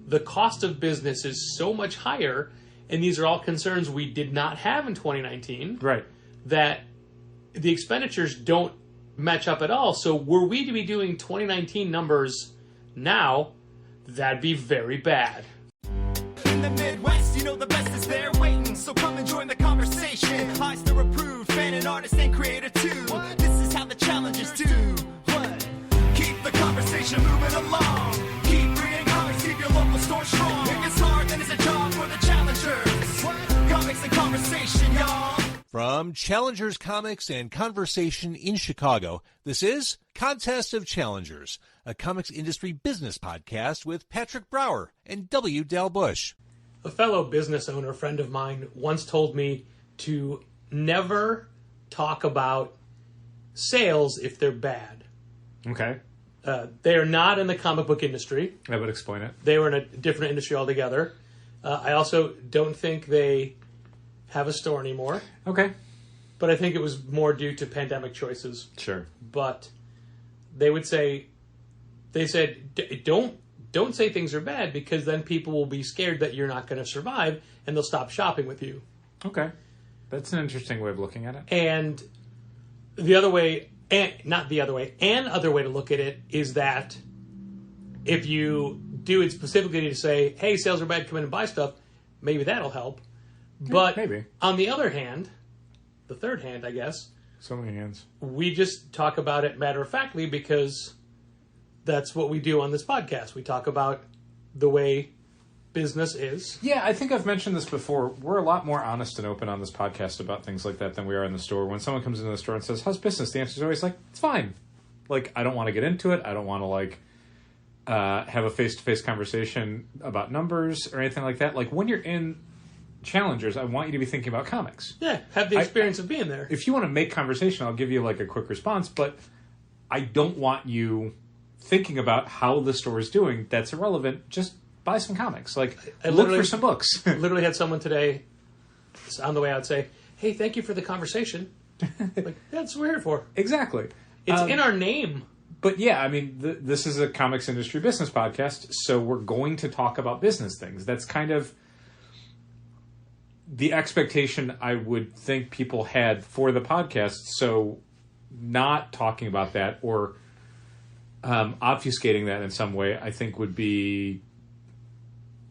the cost of business is so much higher, and these are all concerns we did not have in 2019. Right. That the expenditures don't match up at all. So were we to be doing 2019 numbers now, that'd be very bad. In the Midwest, you know the best is there waiting, so come and join the conversation. Eisner approved, fan and artist and creator too. What? This is how the challengers do. What? Keep the conversation moving along. Keep reading comics, keep your local store strong. It gets hard, then it's a job for the challengers. What? Comics and conversation, y'all. From Challengers Comics and Conversation in Chicago, this is Contest of Challengers, a comics industry business podcast with Patrick Brower and W. Dal Bush. A fellow business owner friend of mine once told me to never talk about sales if they're bad. Okay. They are not in the comic book industry. That would explain it. They were in a different industry altogether. I also don't think they have a store anymore. Okay. But I think it was more due to pandemic choices. Sure. But they said, don't say things are bad, because then people will be scared that you're not going to survive and they'll stop shopping with you. Okay. That's an interesting way of looking at it. And the other way, other way to look at it is that if you do it specifically to say, hey, sales are bad, come in and buy stuff, maybe that'll help. But maybe. On the other hand, the third hand, I guess, so many hands, we just talk about it matter-of-factly because that's what we do on this podcast. We talk about the way business is. Yeah, I think I've mentioned this before. We're a lot more honest and open on this podcast about things like that than we are in the store. When someone comes into the store and says, how's business? The answer is always like, it's fine. Like, I don't want to get into it. I don't want to, have a face-to-face conversation about numbers or anything like that. Like, when you're in Challengers, I want you to be thinking about comics. Yeah, have the experience of being there. If you want to make conversation, I'll give you, like, a quick response, but I don't want you thinking about how the store is doing. That's irrelevant. Just buy some comics. Like, look for some books. Literally had someone today on the way out say, hey, thank you for the conversation. Like, that's what we're here for. Exactly. It's in our name. But yeah, I mean, this is a comics industry business podcast, so we're going to talk about business things. That's kind of the expectation I would think people had for the podcast. So not talking about that or obfuscating that in some way, I think would be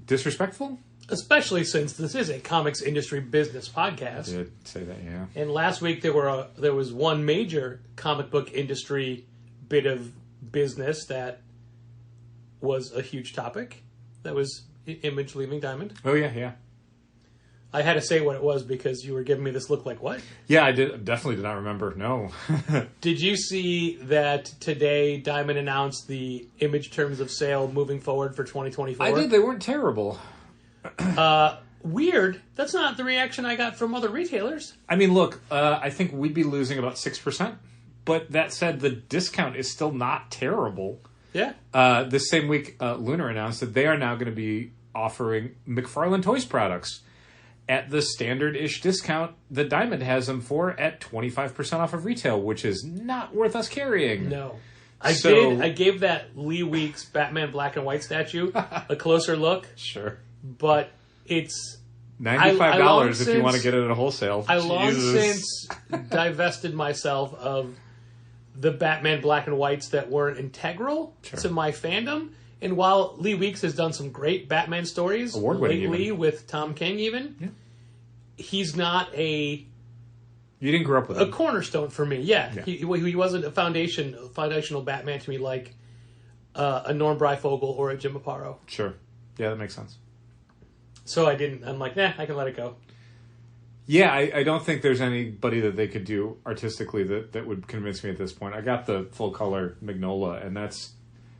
disrespectful. Especially since this is a comics industry business podcast. I did say that, yeah. And last week there was one major comic book industry bit of business that was a huge topic. That was Image leaving Diamond. Oh, yeah. I had to say what it was because you were giving me this look like, what? Yeah, I definitely did not remember, no. Did you see that today Diamond announced the Image terms of sale moving forward for 2024? I did. They weren't terrible. Weird. That's not the reaction I got from other retailers. I mean, look, I think we'd be losing about 6%. But that said, the discount is still not terrible. Yeah. This same week, Lunar announced that they are now going to be offering McFarlane Toys products at the standard-ish discount that Diamond has them for at 25% off of retail, which is not worth us carrying. No. I gave that Lee Weeks Batman Black and White statue a closer look. Sure. But it's $95 if you want to get it at a wholesale. I long since divested myself of the Batman Black and Whites that weren't integral to my fandom. And while Lee Weeks has done some great Batman stories lately with Tom King even, he's not you didn't grow up with him. A cornerstone for me, yeah. He wasn't a foundational Batman to me like a Norm Breyfogle or a Jim Aparo. Sure. Yeah, that makes sense. So I'm like, I can let it go. Yeah, I don't think there's anybody that they could do artistically that would convince me at this point. I got the full color Magnola, and that's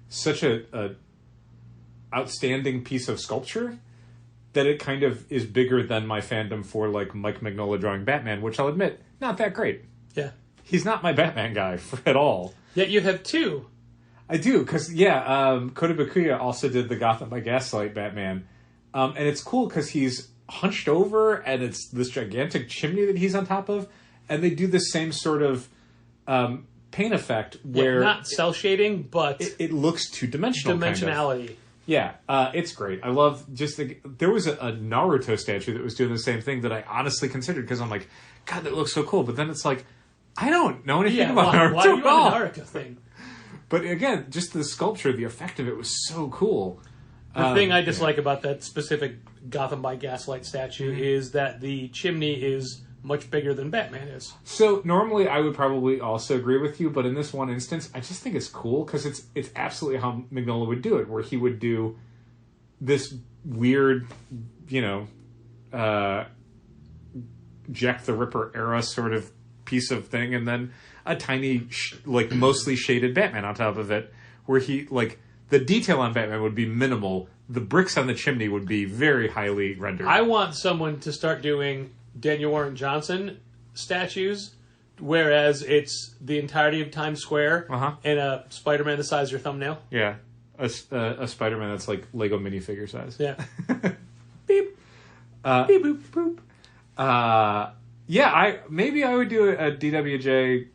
such a outstanding piece of sculpture that it kind of is bigger than my fandom for like Mike Mignola drawing Batman, which I'll admit, not that great. Yeah. He's not my Batman guy at all. Yet you have two. I do, because, Kota Bakuya also did the Gotham by Gaslight Batman. And it's cool because he's hunched over and it's this gigantic chimney that he's on top of. And they do the same sort of paint effect where... not cel shading, but... It looks two-dimensional. Dimensionality. Kind of. Yeah, it's great. I love there was a Naruto statue that was doing the same thing that I honestly considered because I'm like, God, that looks so cool. But then it's like, I don't know anything about Naruto. Why do you want a Naruto thing? But again, just the sculpture, the effect of it was so cool. The thing I dislike about that specific Gotham by Gaslight statue is that the chimney is much bigger than Batman is. So normally I would probably also agree with you, but in this one instance, I just think it's cool because it's absolutely how Mignola would do it, where he would do this weird, Jack the Ripper era sort of piece of thing, and then a tiny, mostly shaded Batman on top of it, where he, the detail on Batman would be minimal. The bricks on the chimney would be very highly rendered. I want someone to start doing Daniel Warren Johnson statues, whereas it's the entirety of Times Square and a Spider-Man the size of your thumbnail. Yeah, a Spider-Man that's like Lego minifigure size. Yeah. Beep. Beep boop boop. Yeah, maybe I would do a DWJ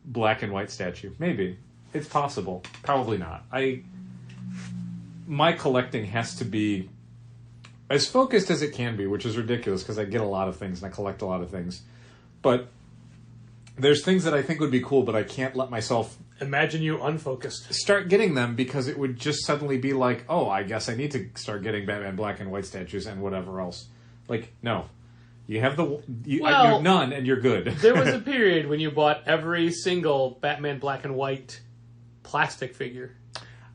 black and white statue. Maybe. It's possible. Probably not. My collecting has to be as focused as it can be, which is ridiculous because I get a lot of things and I collect a lot of things. But there's things that I think would be cool, but I can't let myself... Imagine you unfocused. Start getting them because it would just suddenly be like, oh, I guess I need to start getting Batman black and white statues and whatever else. No. You have you have none and you're good. There was a period when you bought every single Batman black and white plastic figure.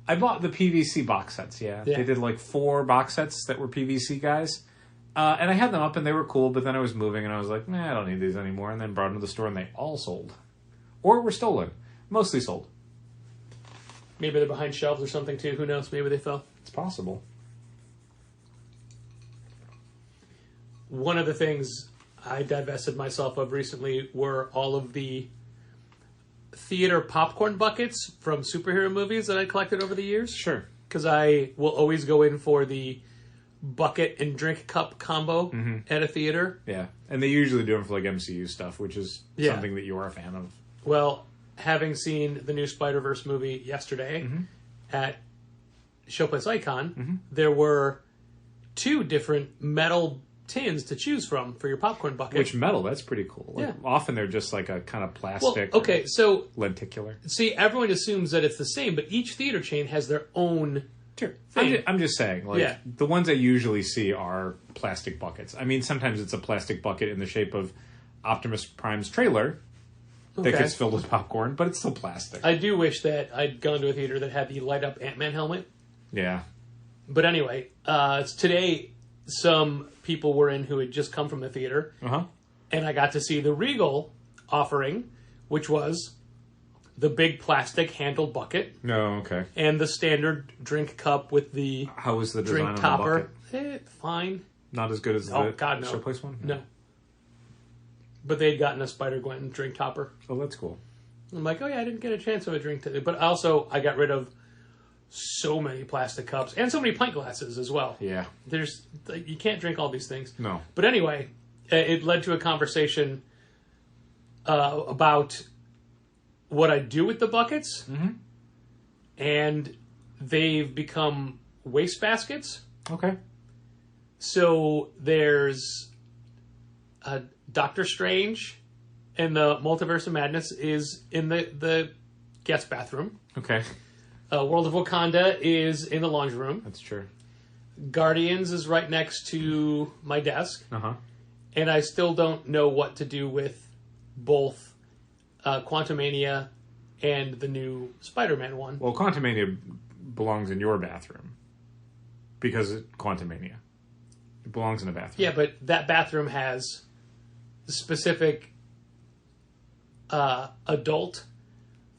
I bought the PVC box sets, yeah. They did 4 box sets that were PVC guys. And I had them up and they were cool, but then I was moving and I was like, I don't need these anymore. And then brought them to the store and they all sold. Or were stolen. Mostly sold. Maybe they're behind shelves or something too. Who knows? Maybe they fell. It's possible. One of the things I divested myself of recently were all of the theater popcorn buckets from superhero movies that I collected over the years. Sure. Because I will always go in for the bucket and drink cup combo at a theater. Yeah. And they usually do them for MCU stuff, which is something that you are a fan of. Well, having seen the new Spider-Verse movie yesterday at Showplace Icon, there were 2 different metal tins to choose from for your popcorn bucket. Which metal? That's pretty cool. Often they're just a kind of plastic. Well, okay, so lenticular. See, everyone assumes that it's the same, but each theater chain has their own thing. I'm just saying, the ones I usually see are plastic buckets. I mean, sometimes it's a plastic bucket in the shape of Optimus Prime's trailer that gets filled with popcorn, but it's still plastic. I do wish that I'd gone to a theater that had the light-up Ant-Man helmet. Yeah. But anyway, today some people were in who had just come from the theater, and I got to see the Regal offering, which was the big plastic handled bucket. No, okay. And the standard drink cup with the How was the drink design topper. on the bucket? Fine. Not as good as the Showplace one? No. But they had gotten a Spider-Gwen drink topper. Oh, that's cool. I'm like, I didn't get a chance of a drink today. But also, I got rid of so many plastic cups and so many pint glasses as well. Yeah. You can't drink all these things. No. But anyway, it led to a conversation about what I do with the buckets. And they've become waste baskets. Okay. So there's Doctor Strange and the Multiverse of Madness is in the guest bathroom. Okay. World of Wakanda is in the laundry room. That's true. Guardians is right next to my desk. And I still don't know what to do with both Quantumania and the new Spider-Man one. Well, Quantumania belongs in your bathroom because it's Quantumania. It belongs in a bathroom. Yeah, but that bathroom has specific adult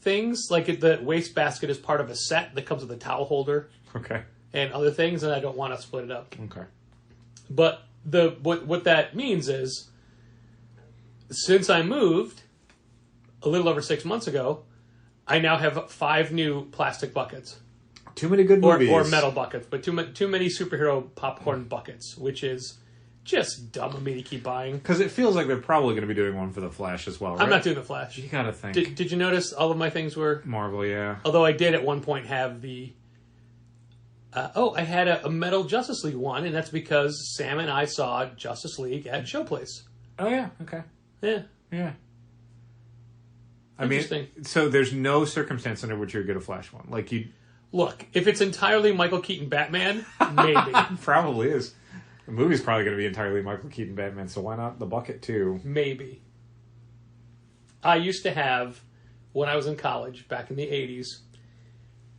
things. The wastebasket is part of a set that comes with a towel holder. Okay. And other things, and I don't want to split it up. Okay. But what that means is, since I moved a little over 6 months ago, I now have 5 new plastic buckets. Too many good movies. Or metal buckets, but too many superhero popcorn buckets, which is just dumb of me to keep buying. Because it feels like they're probably going to be doing one for the Flash as well, right? I'm not doing the Flash. You gotta think. Did you notice all of my things were Marvel? Yeah. Although I did at one point have the I had a metal Justice League one, and that's because Sam and I saw Justice League at Showplace. Oh, yeah. Okay. Yeah. Yeah. I Interesting. mean, so there's no circumstance under which you'd get a Flash one. Like, you... Look, if it's entirely Michael Keaton Batman, maybe. Probably is. The movie's probably going to be entirely Michael Keaton Batman, so why not the bucket, too? Maybe. I used to have, when I was in college, back in the 80s,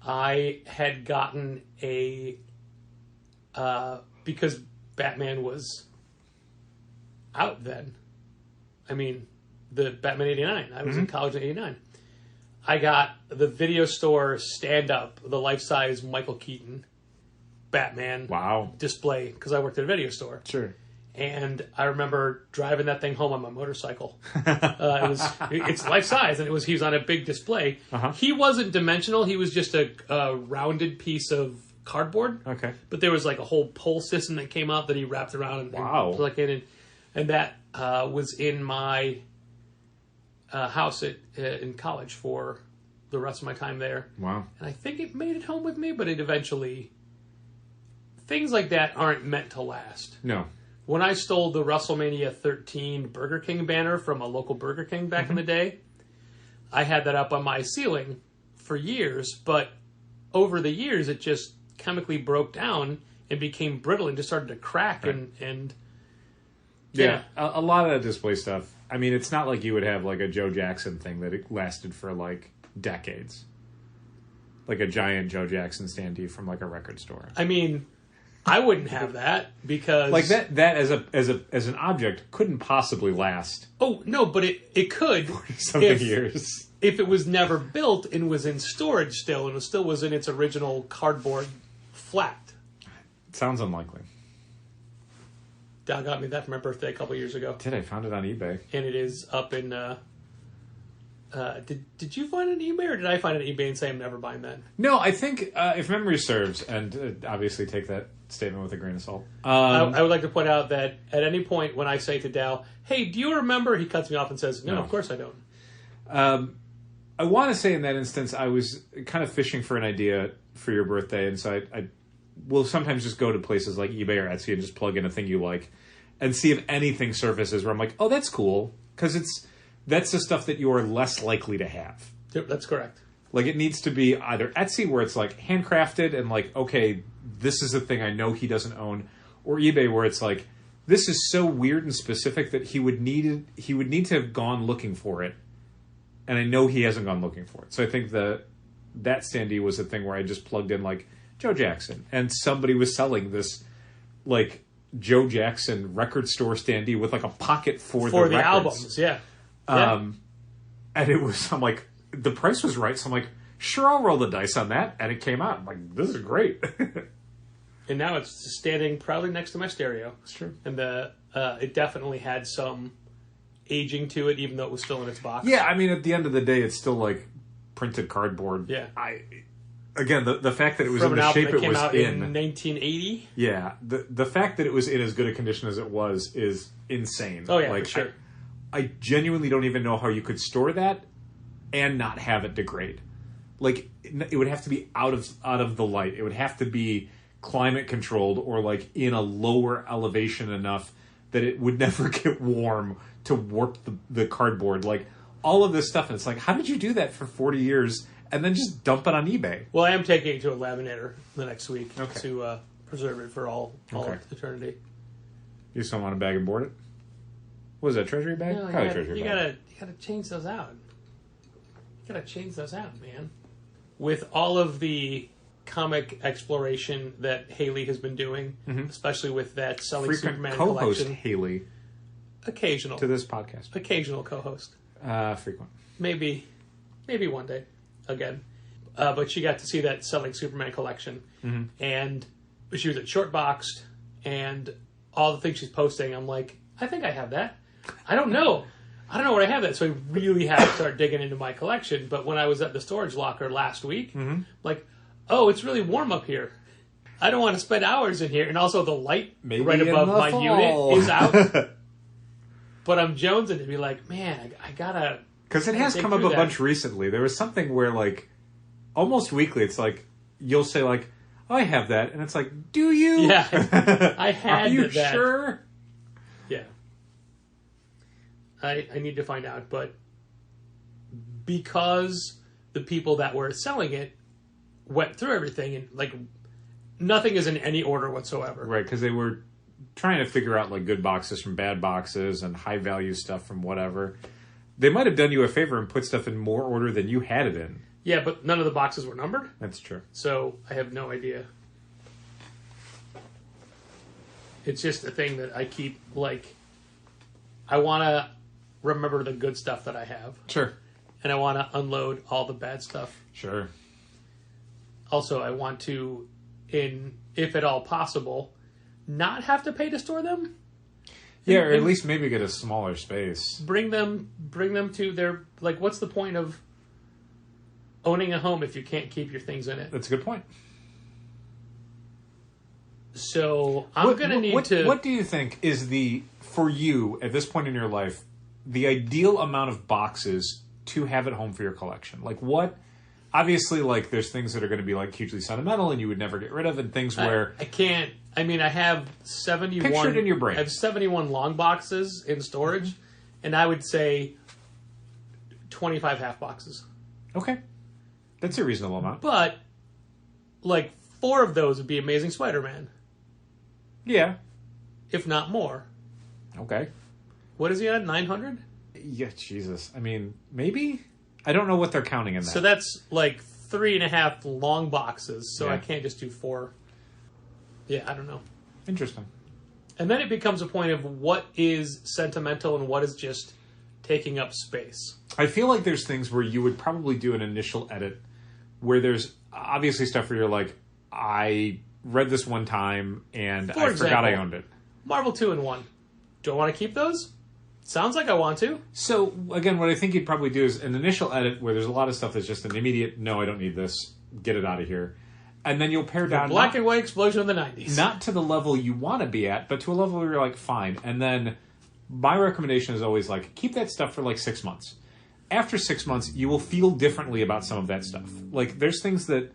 I had gotten a... because Batman was out then. I mean, the Batman 89. I was in college in 89. I got the video store stand-up, the life-size Michael Keaton Batman display, because I worked at a video store. Sure. And I remember driving that thing home on my motorcycle. It's life-size, and he was on a big display. Uh-huh. He wasn't dimensional. He was just a rounded piece of cardboard. Okay. But there was like a whole pole system that came out that he wrapped around and plugged in. And that was in my house in college for the rest of my time there. Wow. And I think it made it home with me, but it eventually... Things like that aren't meant to last. No. When I stole the WrestleMania 13 Burger King banner from a local Burger King back in the day, I had that up on my ceiling for years, but over the years it just chemically broke down and became brittle and just started to crack and yeah. A lot of that display stuff. I mean, it's not like you would have like a Joe Jackson thing that it lasted for like decades. Like a giant Joe Jackson standee from like a record store. I mean, I wouldn't have that because like that as an object couldn't possibly last. Oh no, but it could 40-something years if it was never built and was in storage still and still was in its original cardboard flat. It sounds unlikely. Dal got me that for my birthday a couple years ago. I found it on eBay, and it is up in. Did you find it on eBay or did I find it on eBay and say I'm never buying that? No, I think if memory serves, and obviously take that statement with a grain of salt. I would like to point out that at any point when I say to Dal, "Hey, do you remember?" he cuts me off and says, "No, of course I don't." I want to say in that instance, I was kind of fishing for an idea for your birthday, and so I will sometimes just go to places like eBay or Etsy and just plug in a thing you like, and see if anything surfaces where I'm like, "Oh, that's cool," because that's the stuff that you are less likely to have. Yep, that's correct. Like, it needs to be either Etsy, where it's like handcrafted and like, okay, this is a thing I know he doesn't own, or eBay, where it's like, this is so weird and specific that he would need to have gone looking for it, and I know he hasn't gone looking for it. So I think that standee was a thing where I just plugged in like Joe Jackson, and somebody was selling this like Joe Jackson record store standee with like a pocket for the records. Albums, yeah. And it was, I'm like, the price was right, so I'm like, sure, I'll roll the dice on that, and it came out. I'm like, this is great. And now it's standing proudly next to my stereo. That's true. And it definitely had some aging to it, even though it was still in its box. Yeah, I mean, at the end of the day, it's still like printed cardboard. Yeah. Again, the fact that it was From in the shape it came was out in 1980. Yeah, the fact that it was in as good a condition as it was is insane. Oh yeah, like, for sure. I genuinely don't even know how you could store that and not have it degrade. Like, it would have to be out of the light. It would have to be climate controlled or like in a lower elevation enough that it would never get warm to warp the cardboard. Like, all of this stuff, and it's like, how did you do that for 40 years and then just dump it on eBay? Well, I am taking it to a laminator the next week to preserve it for all eternity. You just don't want to bag and board it? What is that, treasury bag? No, you gotta change those out. You gotta change those out, man. With all of the comic exploration that Haley has been doing, especially with that Selling Frequent Superman co-host collection. Haley. Occasional. To this podcast. Occasional co-host. Frequent. Maybe one day. Again. But she got to see that Selling Superman collection. And she was at Shortboxed, and all the things she's posting, I'm like, I think I have that. I don't know where I have that, so I really have to start digging into my collection. But when I was at the storage locker last week, like, oh, it's really warm up here. I don't want to spend hours in here. And also the light right above my unit is out. But I'm jonesing to be like, man, I gotta... Because it has come up a bunch recently. There was something where, like, almost weekly, it's like, you'll say, like, I have that. And it's like, do you? Yeah. I had Are you that. sure? Yeah. I need to find out, but because the people that were selling it went through everything and like nothing is in any order whatsoever. Right, because they were trying to figure out like good boxes from bad boxes and high value stuff from whatever. They might have done you a favor and put stuff in more order than you had it in. Yeah, but none of the boxes were numbered. That's true. So I have no idea. It's just a thing that I keep, like, I want to remember the good stuff that I have. Sure. And I want to unload all the bad stuff. Sure. Also, I want to, if at all possible, not have to pay to store them. Yeah, or at least maybe get a smaller space. Bring them to their, like, what's the point of owning a home if you can't keep your things in it? That's a good point. So I'm going to need to... What do you think is for you, at this point in your life, the ideal amount of boxes to have at home for your collection? Like what... Obviously, like, there's things that are going to be, like, hugely sentimental and you would never get rid of, and things where... I can't... I mean, I have 71... Picture it in your brain. I have 71 long boxes in storage, and I would say 25 half boxes. Okay. That's a reasonable amount. But, like, 4 of those would be Amazing Spider-Man. Yeah. If not more. Okay. What is he at? 900? Yeah, Jesus. I mean, maybe? I don't know what they're counting in that. So that's like 3.5 long boxes. So Yeah. I can't just do 4. Yeah, I don't know. Interesting. And then it becomes a point of what is sentimental and what is just taking up space. I feel like there's things where you would probably do an initial edit where there's obviously stuff where you're like, I read this one time and I forgot I owned it. Marvel 2-in-1. Do I want to keep those? Sounds like I want to. So, again, what I think you'd probably do is an initial edit where there's a lot of stuff that's just an immediate, no, I don't need this, get it out of here. And then you'll pare down... Black and white explosion of the 90s. Not to the level you want to be at, but to a level where you're like, fine. And then my recommendation is always like, keep that stuff for like 6 months. After 6 months, you will feel differently about some of that stuff. Like, there's things that,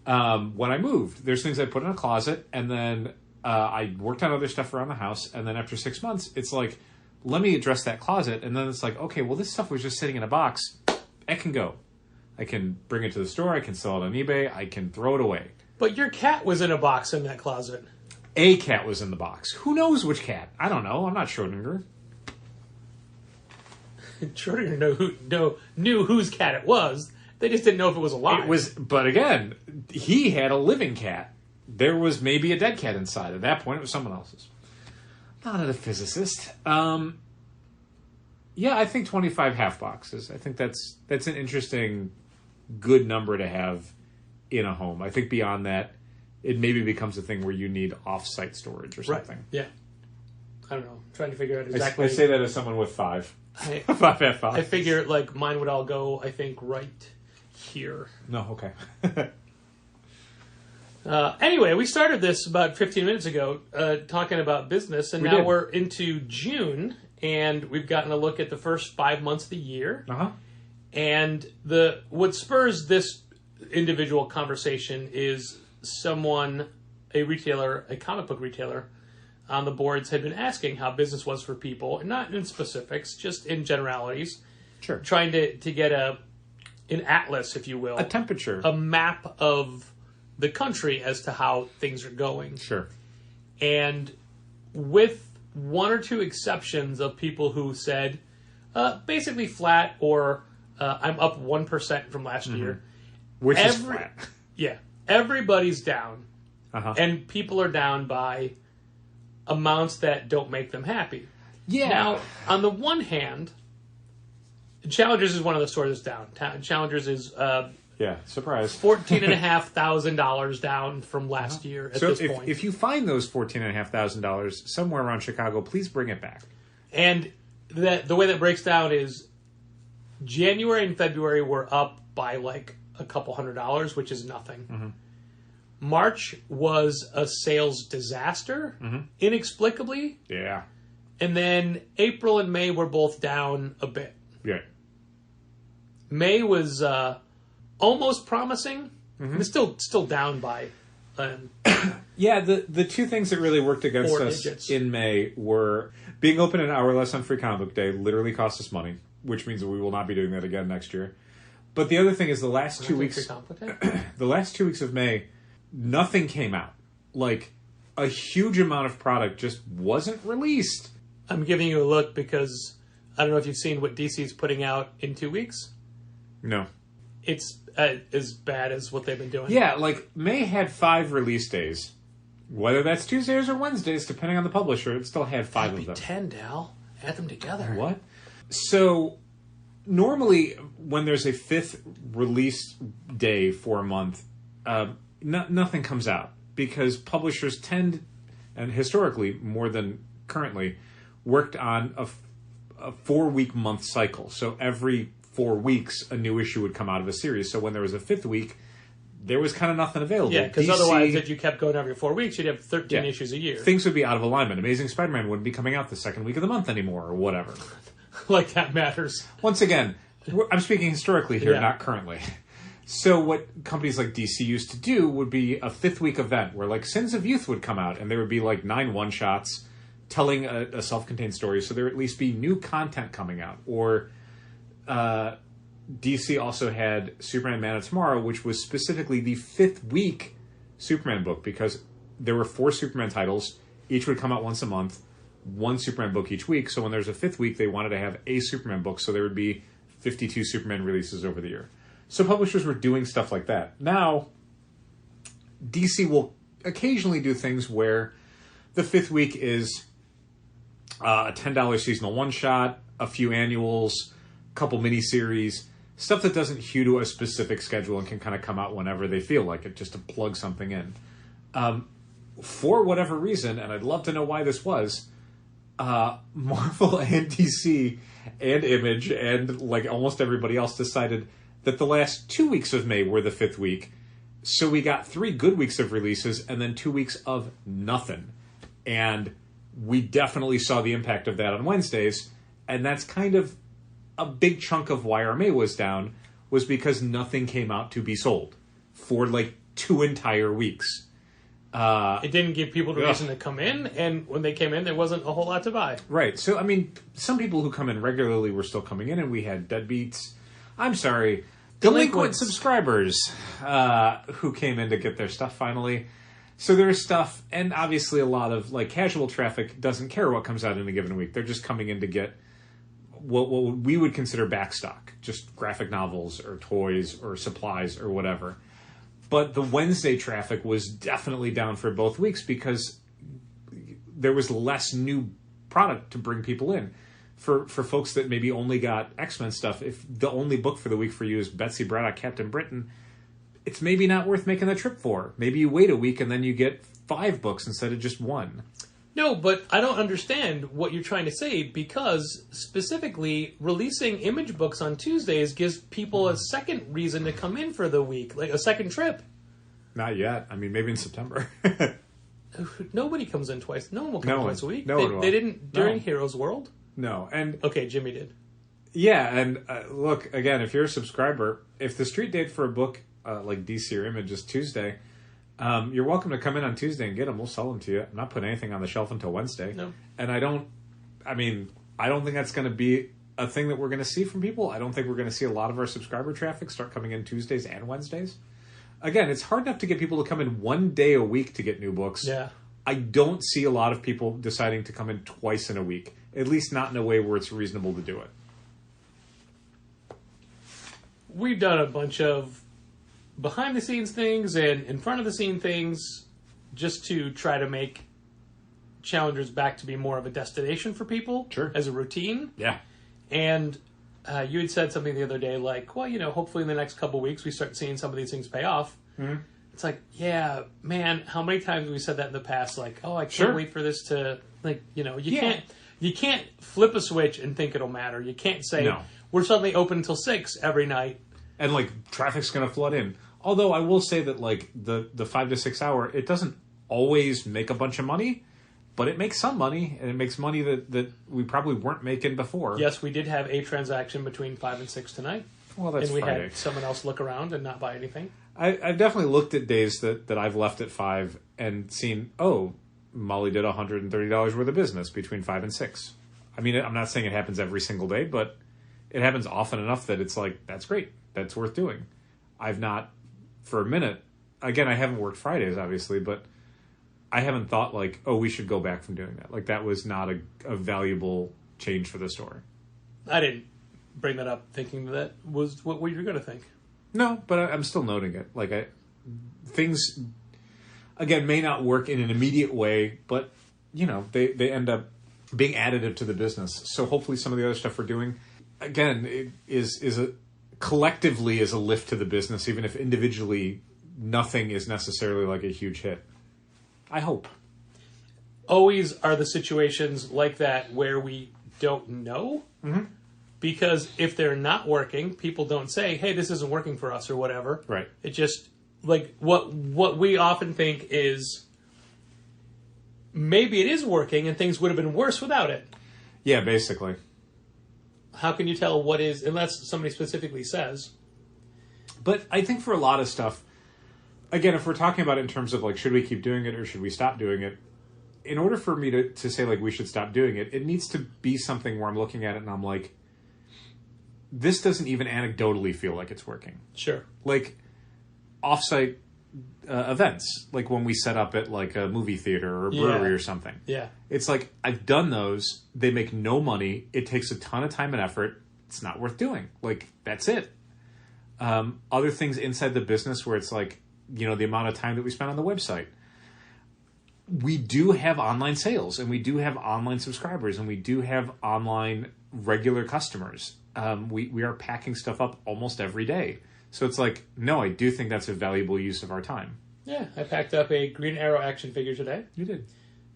when I moved, there's things I put in a closet, and then I worked on other stuff around the house, and then after 6 months, it's like, let me address that closet, and then it's like, okay, well, this stuff was just sitting in a box. It can go. I can bring it to the store, I can sell it on eBay, I can throw it away. But your cat was in a box in that closet. A cat was in the box. Who knows which cat? I don't know. I'm not Schrodinger. Schrodinger knew whose cat it was. They just didn't know if it was alive. But again, he had a living cat. There was maybe a dead cat inside. At that point, it was someone else's. Not a physicist. Yeah, I think 25 half boxes. I think that's an interesting, good number to have in a home. I think beyond that, it maybe becomes a thing where you need off-site storage or something. Right. Yeah. I don't know. I'm trying to figure out exactly. I say that as someone with 5. 5 half boxes. I figure like mine would all go, I think, right here. No, okay. Anyway, we started this about 15 minutes ago talking about business, and now we're into June, and we've gotten a look at the first 5 months of the year. Uh-huh. And what spurs this individual conversation is a retailer, a comic book retailer, on the boards had been asking how business was for people, and not in specifics, just in generalities. Sure. Trying to get an atlas, if you will. A temperature. A map of the country as to how things are going. Sure. And with one or two exceptions of people who said basically flat or I'm up 1% from last year. Which is flat. Yeah. Everybody's down. Uh-huh. And people are down by amounts that don't make them happy. Yeah. Now, on the one hand, Challengers is one of the stores that's down. Challengers is surprise. $14,500 down from last year at this point. If you find those $14,500 somewhere around Chicago, please bring it back. And the way that breaks down is January and February were up by like a couple $100, which is nothing. Mm-hmm. March was a sales disaster, inexplicably. Yeah. And then April and May were both down a bit. Yeah. May was almost promising. It's still down by Yeah, the two things that really worked against us digits. in May were being open an hour less on Free Comic Book Day literally cost us money, which means that we will not be doing that again next year. But the other thing is the last 2 weeks, the last 2 weeks of May, nothing came out. Like, a huge amount of product just wasn't released. I'm giving you a look because I don't know if you've seen what DC's putting out in 2 weeks. No. It's as bad as what they've been doing. Yeah, like, May had 5 release days. Whether that's Tuesdays or Wednesdays, depending on the publisher, it still had 5 of them. 10, Dal. Add them together. What? So, normally, when there's a 5th release day for a month, nothing comes out. Because publishers tend, and historically, more than currently, worked on a 4-week month cycle. So every 4 weeks, a new issue would come out of a series. So when there was a 5th week, there was kind of nothing available. Yeah, because otherwise, if you kept going every 4 weeks, you'd have 13 issues a year. Things would be out of alignment. Amazing Spider-Man wouldn't be coming out the 2nd week of the month anymore, or whatever. Like that matters. Once again, I'm speaking historically here, not currently. So what companies like DC used to do would be a 5th week event where, like, Sins of Youth would come out, and there would be, like, 9 one-shots telling a self-contained story, so there would at least be new content coming out. Or DC also had Superman Man of Tomorrow, which was specifically the 5th week Superman book, because there were 4 Superman titles. Each would come out once a month, 1 Superman book each week. So when there's a 5th week, they wanted to have a Superman book, so there would be 52 Superman releases over the year. So publishers were doing stuff like that. Now, DC will occasionally do things where the 5th week is a $10 seasonal one-shot, a few annuals, a couple miniseries, stuff that doesn't hew to a specific schedule and can kind of come out whenever they feel like it, just to plug something in. For whatever reason, and I'd love to know why this was, Marvel and DC and Image and like almost everybody else decided that the last 2 weeks of May were the 5th week. So we got 3 good weeks of releases and then 2 weeks of nothing. And we definitely saw the impact of that on Wednesdays. And that's kind of a big chunk of why our May was down, was because nothing came out to be sold for like 2 entire weeks. It didn't give people the reason to come in, and when they came in, there wasn't a whole lot to buy. Right. So, I mean, some people who come in regularly were still coming in, and we had deadbeats. I'm sorry, delinquent subscribers who came in to get their stuff finally. So there's stuff, and obviously a lot of like casual traffic doesn't care what comes out in a given week. They're just coming in to get what we would consider backstock, just graphic novels or toys or supplies or whatever. But the Wednesday traffic was definitely down for both weeks because there was less new product to bring people in. For folks that maybe only got X-Men stuff, if the only book for the week for you is Betsy Braddock, Captain Britain, it's maybe not worth making the trip for. Maybe you wait a week and then you get 5 books instead of just 1. No, but I don't understand what you're trying to say, because specifically releasing Image books on Tuesdays gives people a second reason to come in for the week, like a second trip. Not yet. I mean, maybe in September. Nobody comes in twice. No one will come twice a week. No one will. They didn't during Heroes World. No, and okay, Jimmy did. Yeah, and look, again, if you're a subscriber, if the street date for a book like DC or Image is Tuesday, you're welcome to come in on Tuesday and get them. We'll sell them to you. I'm not putting anything on the shelf until Wednesday. No. And I don't think that's going to be a thing that we're going to see from people. I don't think we're going to see a lot of our subscriber traffic start coming in Tuesdays and Wednesdays. Again, it's hard enough to get people to come in 1 day a week to get new books. Yeah. I don't see a lot of people deciding to come in twice in a week, at least not in a way where it's reasonable to do it. We've done a bunch of behind-the-scenes things and in-front-of-the-scene things just to try to make Challengers back to be more of a destination for people. Sure. As a routine. Yeah. And you had said something the other day like, well, hopefully in the next couple weeks we start seeing some of these things pay off. Mm-hmm. It's like, yeah, man, how many times have we said that in the past? Like, oh, I can't wait for this to, like, you can't flip a switch and think it'll matter. You can't say, we're suddenly open until 6 every night. And, like, traffic's going to flood in. Although I will say that, like, the 5 to 6 hour, it doesn't always make a bunch of money, but it makes some money, and it makes money that we probably weren't making before. Yes, we did have a transaction between 5 and 6 tonight. Well, that's and we Friday. had someone else look around and not buy anything. I've definitely looked at days that I've left at 5 and seen, oh, Molly did $130 worth of business between 5 and 6. I mean, I'm not saying it happens every single day, but it happens often enough that it's like, that's great. That's worth doing. I've not, for a minute, again, I haven't worked Fridays, obviously, but I haven't thought like, oh, we should go back from doing that. Like, that was not a valuable change for the store. I didn't bring that up thinking that was what you were going to think. No, but I'm still noting it. Like, things, again, may not work in an immediate way, but, you know, they end up being additive to the business. So hopefully some of the other stuff we're doing, again, it is collectively is a lift to the business, even if individually nothing is necessarily like a huge hit. I hope. Always are the situations like that where we don't know. Mm-hmm. Because if they're not working, people don't say, hey, this isn't working for us or whatever. Right. It just, like, what we often think is maybe it is working and things would have been worse without it. Yeah, basically. How can you tell what is, unless somebody specifically says? But I think for a lot of stuff, again, if we're talking about it in terms of, like, should we keep doing it or should we stop doing it? In order for me to say, like, we should stop doing it, it needs to be something where I'm looking at it and I'm like, this doesn't even anecdotally feel like it's working. Sure. Like, off-site events, like when we set up at, like, a movie theater or a brewery or something. Yeah. It's like, I've done those. They make no money. It takes a ton of time and effort. It's not worth doing. Like, that's it. Other things inside the business where it's like, you know, the amount of time that we spend on the website. We do have online sales, and we do have online subscribers, and we do have online regular customers. We are packing stuff up almost every day. So it's like, no, I do think that's a valuable use of our time. Yeah, I packed up a Green Arrow action figure today. You did.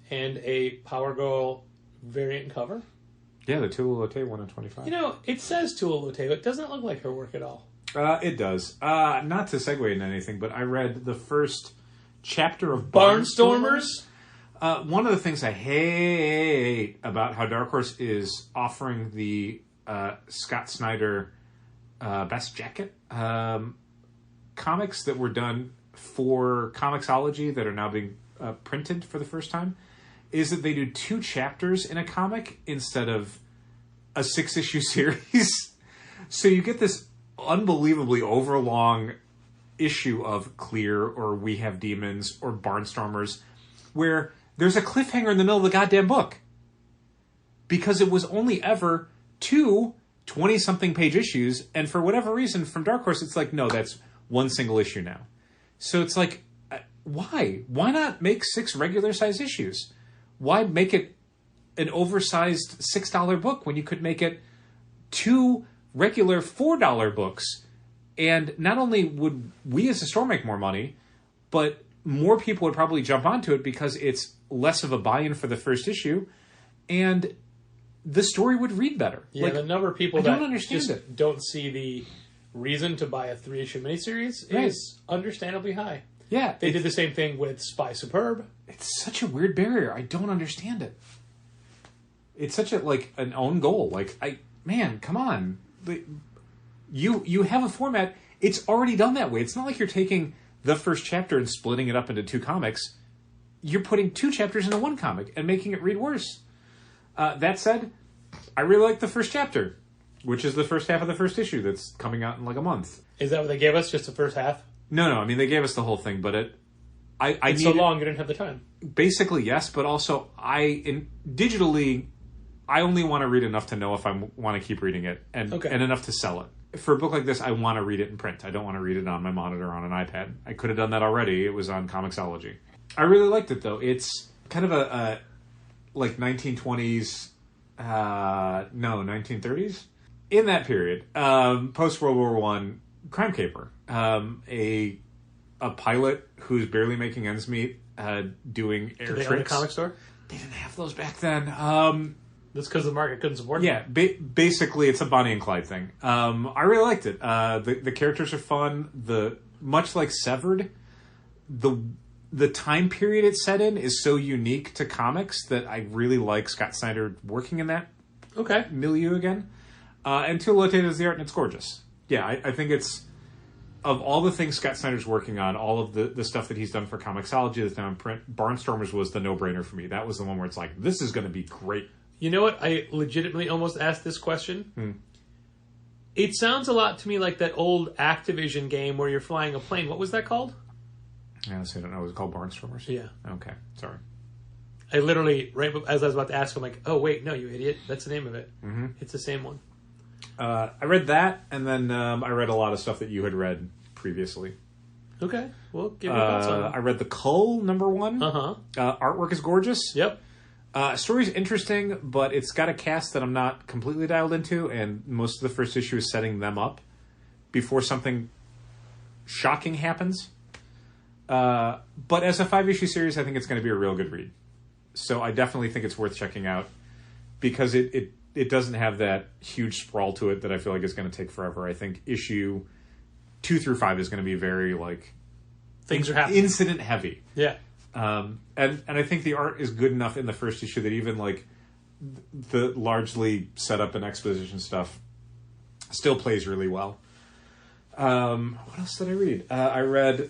And a Power Girl variant cover. Yeah, the Tula Lotte one in 25. You know, it says Tula Lotte, but it doesn't look like her work at all. It does. Not to segue into anything, but I read the first chapter of Barnstormers. One of the things I hate about how Dark Horse is offering the Scott Snyder Best Jacket comics that were done for Comixology that are now being printed for the first time is that they do 2 chapters in a comic instead of a 6-issue series. So you get this unbelievably overlong issue of Clear or We Have Demons or Barnstormers where there's a cliffhanger in the middle of the goddamn book because it was only ever 2 20-something page issues, and for whatever reason from Dark Horse it's like, no, that's one single issue now. So it's like, why not make 6 regular size issues? Why make it an oversized $6 book when you could make it 2 regular $4 books? And not only would we as a store make more money, but more people would probably jump onto it because it's less of a buy-in for the first issue, and the story would read better. Yeah, like, the number of people I that don't understand just it. don't see the reason to buy a 3-issue miniseries is understandably high. Yeah. They did the same thing with Spy Superb. It's such a weird barrier. I don't understand it. It's such a, like, an own goal. Like, man, come on. You have a format. It's already done that way. It's not like you're taking the first chapter and splitting it up into 2 comics. You're putting 2 chapters into 1 comic and making it read worse. That said, I really like the first chapter, which is the first half of the first issue that's coming out in like a month. Is that what they gave us, just the first half? No. I mean, they gave us the whole thing, but It's so long you didn't have the time. Basically, yes, but also digitally, I only want to read enough to know if I want to keep reading it and enough to sell it. For a book like this, I want to read it in print. I don't want to read it on my monitor on an iPad. I could have done that already. It was on Comixology. I really liked it, though. It's kind of a like 1920s, 1930s. In that period, post-World War I, crime caper. A pilot who's barely making ends meet, doing air tricks. Did they own a comic store? They didn't have those back then. That's because the market couldn't support them. Yeah, basically it's a Bonnie and Clyde thing. I really liked it. The characters are fun. Much like Severed, the time period it's set in is so unique to comics that I really like Scott Snyder working in that milieu again. And Tula Lotte does the art, and it's gorgeous. Yeah, I think it's of all the things Scott Snyder's working on, all of the stuff that he's done for Comixology, that's now in print, Barnstormers was the no-brainer for me. That was the one where it's like, this is going to be great. You know what? I legitimately almost asked this question. It sounds a lot to me like that old Activision game where you're flying a plane. What was that called? I honestly don't know. Was it called Barnstormers? Yeah. Okay, sorry. I literally, right as I was about to ask, I'm like, oh, wait, no, you idiot. That's the name of it. Mm-hmm. It's the same one. I read that, and then I read a lot of stuff that you had read previously. Okay, well, give me thoughts on it. I read the Cull #1. Artwork is gorgeous. Yep. Story's interesting, but it's got a cast that I'm not completely dialed into, and most of the first issue is setting them up before something shocking happens. But as a 5-issue series, I think it's going to be a real good read. So I definitely think it's worth checking out because it doesn't have that huge sprawl to it that I feel like it's going to take forever. I think issue 2 through 5 is going to be very like things are happening, incident heavy. Yeah. And I think the art is good enough in the first issue that even like the largely set up and exposition stuff still plays really well. What else did I read? I read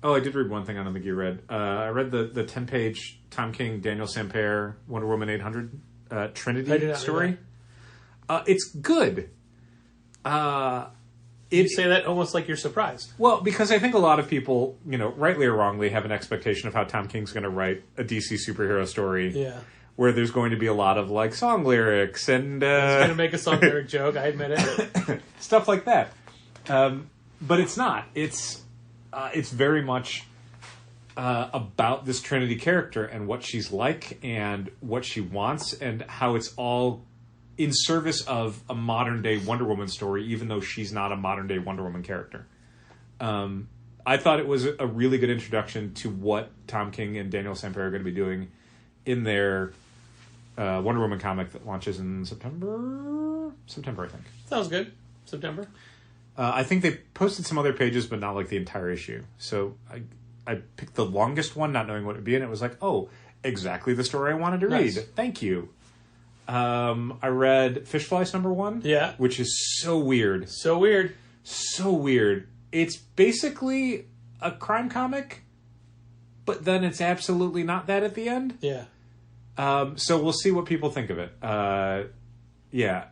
I did read one thing I don't think you read. I read the 10-page Tom King, Daniel Sampere, Wonder Woman 800 Trinity story. It's good. You say that almost like you're surprised. Well, because I think a lot of people, rightly or wrongly, have an expectation of how Tom King's going to write a DC superhero story. Yeah. Where there's going to be a lot of like song lyrics and I was going to make a song lyric joke. I admit it. Stuff like that. But it's not. It's very much about this Trinity character and what she's like and what she wants and how it's all in service of a modern-day Wonder Woman story, even though she's not a modern-day Wonder Woman character. I thought it was a really good introduction to what Tom King and Daniel Sampere are going to be doing in their Wonder Woman comic that launches in September, I think. Sounds good. September. I think they posted some other pages, but not like the entire issue. So I picked the longest one, not knowing what it would be, and it was like, oh, exactly the story I wanted to read. Thank you. I read Fishflies #1. Yeah. Which is so weird. So weird. So weird. It's basically a crime comic, but then it's absolutely not that at the end. Yeah. So we'll see what people think of it. Yeah.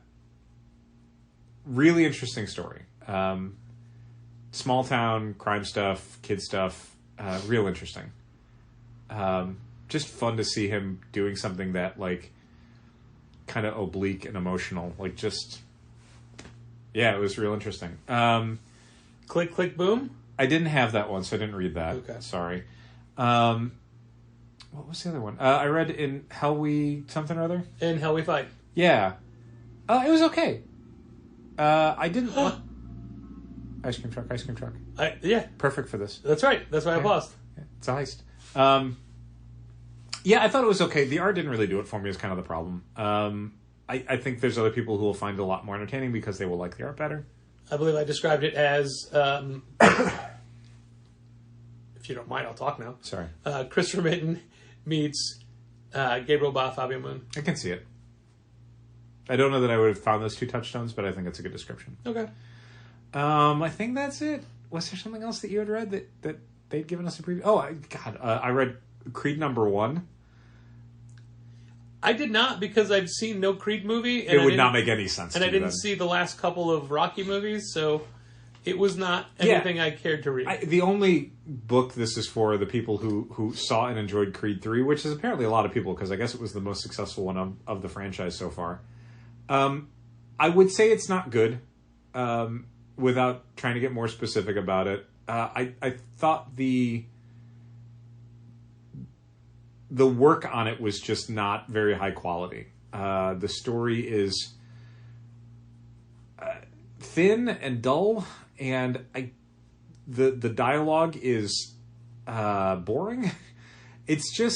Really interesting story. Small town, crime stuff, kid stuff. Real interesting. Just fun to see him doing something that, like, kind of oblique and emotional. Like, just... Yeah, it was real interesting. Click, click, boom? I didn't have that one, so I didn't read that. Okay. Sorry. What was the other one? I read In Hell We... something or other? In Hell We Fight. Yeah. It was okay. I didn't... Ice cream truck. Yeah. Perfect for this. That's right. That's why I paused. Yeah, it's a heist. Yeah, I thought it was okay. The art didn't really do it for me is kind of the problem. I think there's other people who will find it a lot more entertaining because they will like the art better. I believe I described it as... if you don't mind, I'll talk now. Sorry. Christopher Mitten meets Gabriel Ba, Fabio Moon. I can see it. I don't know that I would have found those two touchstones, but I think it's a good description. Okay. I think that's it. Was there something else that you had read that they'd given us a preview? Oh, I read Creed #1. I did not because I've seen no Creed movie. And it would not make any sense and to I didn't see the last couple of Rocky movies, so it was not anything I cared to read. The only book this is for the people who saw and enjoyed Creed 3, which is apparently a lot of people because I guess it was the most successful one of the franchise so far. I would say it's not good. Without trying to get more specific about it, I thought the work on it was just not very high quality. The story is thin and dull, and the dialogue is boring. It's a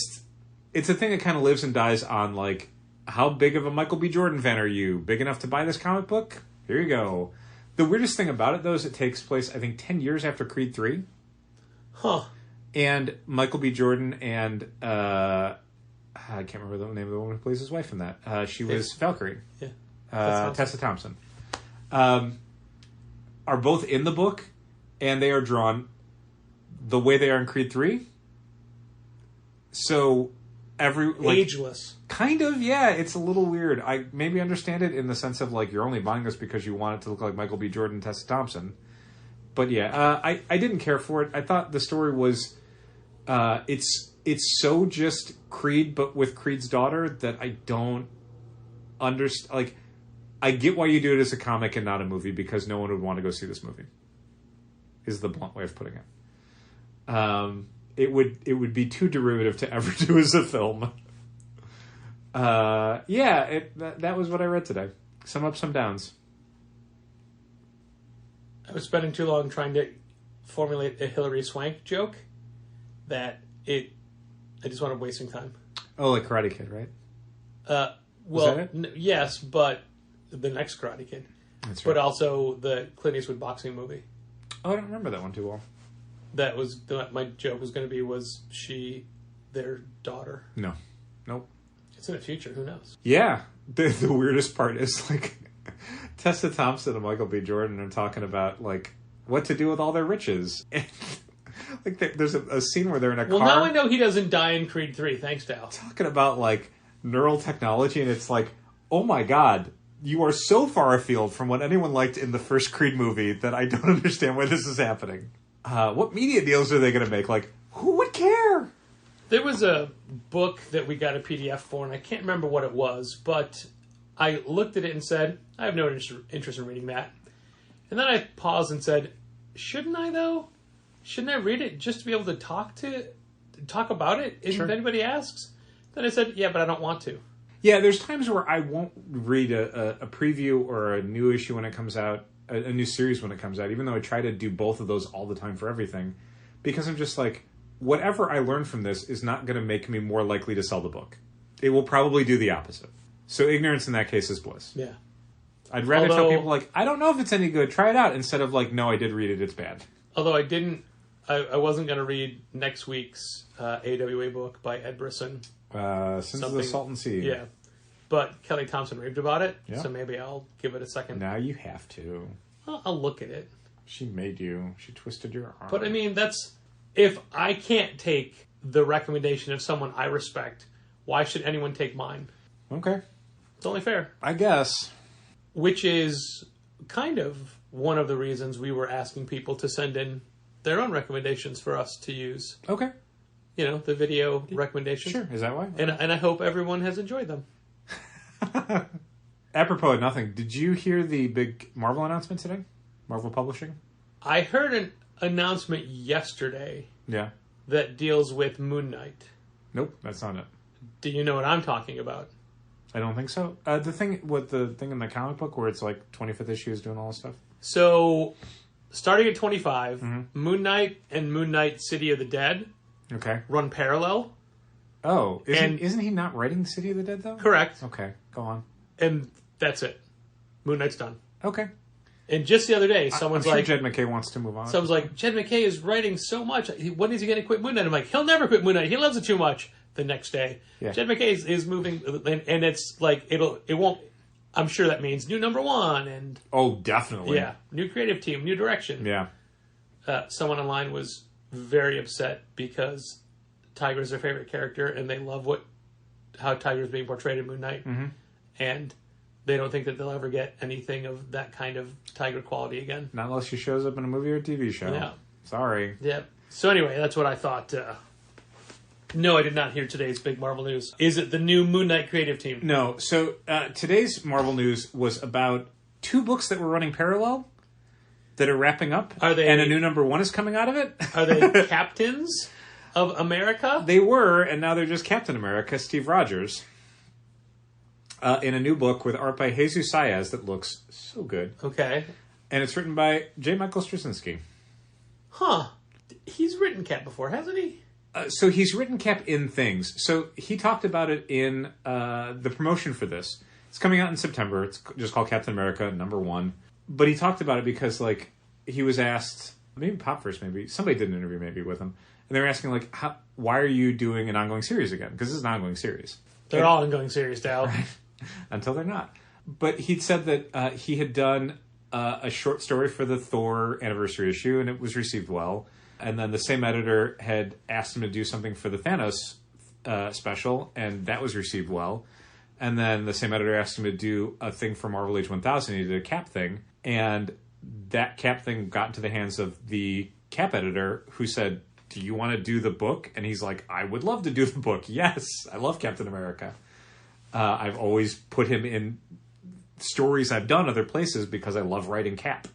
thing that kind of lives and dies on, like, how big of a Michael B. Jordan fan are you? Big enough to buy this comic book? Here you go. The weirdest thing about it, though, is it takes place, I think, 10 years after Creed 3. Huh. And Michael B. Jordan and... I can't remember the name of the woman who plays his wife in that. She was Valkyrie. Yeah. Tessa Thompson. Are both in the book. and they are drawn the way they are in Creed 3. So ageless. Kind of, yeah. It's a little weird. I maybe understand it in the sense of like you're only buying this because you want it to look like Michael B. Jordan and Tessa Thompson. But yeah, I didn't care for it. I thought the story was it's so just Creed, but with Creed's daughter that I don't understand. Like, I get why you do it as a comic and not a movie because no one would want to go see this movie. Is the blunt way of putting it. It would be too derivative to ever do as a film. That was what I read today. Some ups, some downs. I was spending too long trying to formulate a Hilary Swank joke I just wound up wasting time. Oh, like Karate Kid, right? Well, yes, but the next Karate Kid. That's right. But also the Clint Eastwood boxing movie. Oh, I don't remember that one too well. That was my joke was going to be, was she their daughter? No. Nope. It's in the future. Who knows? Yeah. The weirdest part is like Tessa Thompson and Michael B. Jordan are talking about like what to do with all their riches. And, like there's a scene where they're in a car. Well, now I know he doesn't die in Creed 3. Thanks, Dal. Talking about like neural technology, and it's like, oh my god, you are so far afield from what anyone liked in the first Creed movie that I don't understand why this is happening. What media deals are they going to make? Like, who would care? There was a book that we got a PDF for, and I can't remember what it was, but I looked at it and said, I have no interest in reading that. And then I paused and said, shouldn't I, though? Shouldn't I read it just to be able to talk about it if anybody asks? Then I said, yeah, but I don't want to. Yeah, there's times where I won't read a preview or a new issue when it comes out, a new series when it comes out, even though I try to do both of those all the time for everything, because I'm just like, whatever I learn from this is not going to make me more likely to sell the book. It will probably do the opposite. So ignorance in that case is bliss. Yeah. I'd rather tell people, like, I don't know if it's any good, try it out, instead of like, no, I did read it, it's bad. Although I wasn't going to read next week's AWA book by Ed Brisson. Sins of the Salton Sea. Yeah. But Kelly Thompson raved about it, yeah. So maybe I'll give it a second. Now you have to. I'll look at it. She made you. She twisted your arm. But I mean, if I can't take the recommendation of someone I respect, why should anyone take mine? Okay. It's only fair. I guess. Which is kind of one of the reasons we were asking people to send in their own recommendations for us to use. Okay. You know, the video recommendations. Sure. Is that why? And I hope everyone has enjoyed them. Apropos of nothing, did you hear the big Marvel announcement today? Marvel Publishing? I heard an announcement yesterday. Yeah. That deals with Moon Knight. Nope, that's not it. Do you know what I'm talking about? I don't think so. The thing in the comic book where it's like 25th issues doing all this stuff? So, starting at 25, Moon Knight and Moon Knight City of the Dead run parallel. Oh, isn't he not writing City of the Dead, though? Correct. Okay, go on. And that's it. Moon Knight's done. Okay. And just the other day, someone's I'm sure Jed McKay wants to move on. Someone's like, Jed McKay is writing so much. When is he going to quit Moon Knight? I'm like, he'll never quit Moon Knight. He loves it too much. The next day, Jed McKay is moving, and it's like, it won't, I'm sure that means new number one. And oh, definitely. Yeah. New creative team, new direction. Yeah. Someone online was very upset because Tiger's their favorite character, and they love how Tiger's being portrayed in Moon Knight, and they don't think that they'll ever get anything of that kind of Tiger quality again. Not unless she shows up in a movie or a TV show. Yeah. Sorry. Yeah. So anyway, that's what I thought. No, I did not hear today's big Marvel news. Is it the new Moon Knight creative team? No. So today's Marvel news was about 2 books that were running parallel that are wrapping up. Are they? And a new number 1 is coming out of it. Are they Captains of America? They were, and now they're just Captain America, Steve Rogers. In a new book with art by Jesus Saez that looks so good. Okay. And it's written by J. Michael Straczynski. Huh. He's written Cap before, hasn't he? So he's written Cap in things. So he talked about it in the promotion for this. It's coming out in September. It's just called Captain America, number 1. But he talked about it because, like, he was asked, maybe Popverse, maybe, somebody did an interview maybe with him, and they were asking, like, why are you doing an ongoing series again? Because this is an ongoing series. They're all ongoing series, Dal. Right? Until they're not. But he'd said that he had done a short story for the Thor anniversary issue, and it was received well. And then the same editor had asked him to do something for the Thanos special, and that was received well. And then the same editor asked him to do a thing for Marvel Age 1000. He did a Cap thing, and that Cap thing got into the hands of the Cap editor, who said, "Do you want to do the book?" And he's like, "I would love to do the book. Yes, I love Captain America. I've always put him in stories I've done other places because I love writing Cap."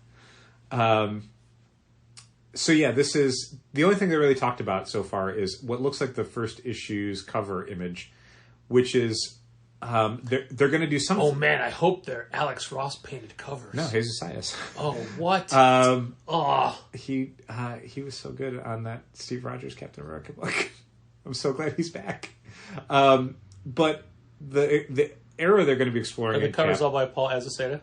So yeah, this is the only thing they really talked about so far is what looks like the first issue's cover image, which is they're going to do something. Oh man, I hope they're Alex Ross painted covers. No, Jesus Sias. Oh what? He was so good on that Steve Rogers Captain America book. I'm so glad he's back. But the era they're going to be exploring. Are the covers all by Paul Azaceta?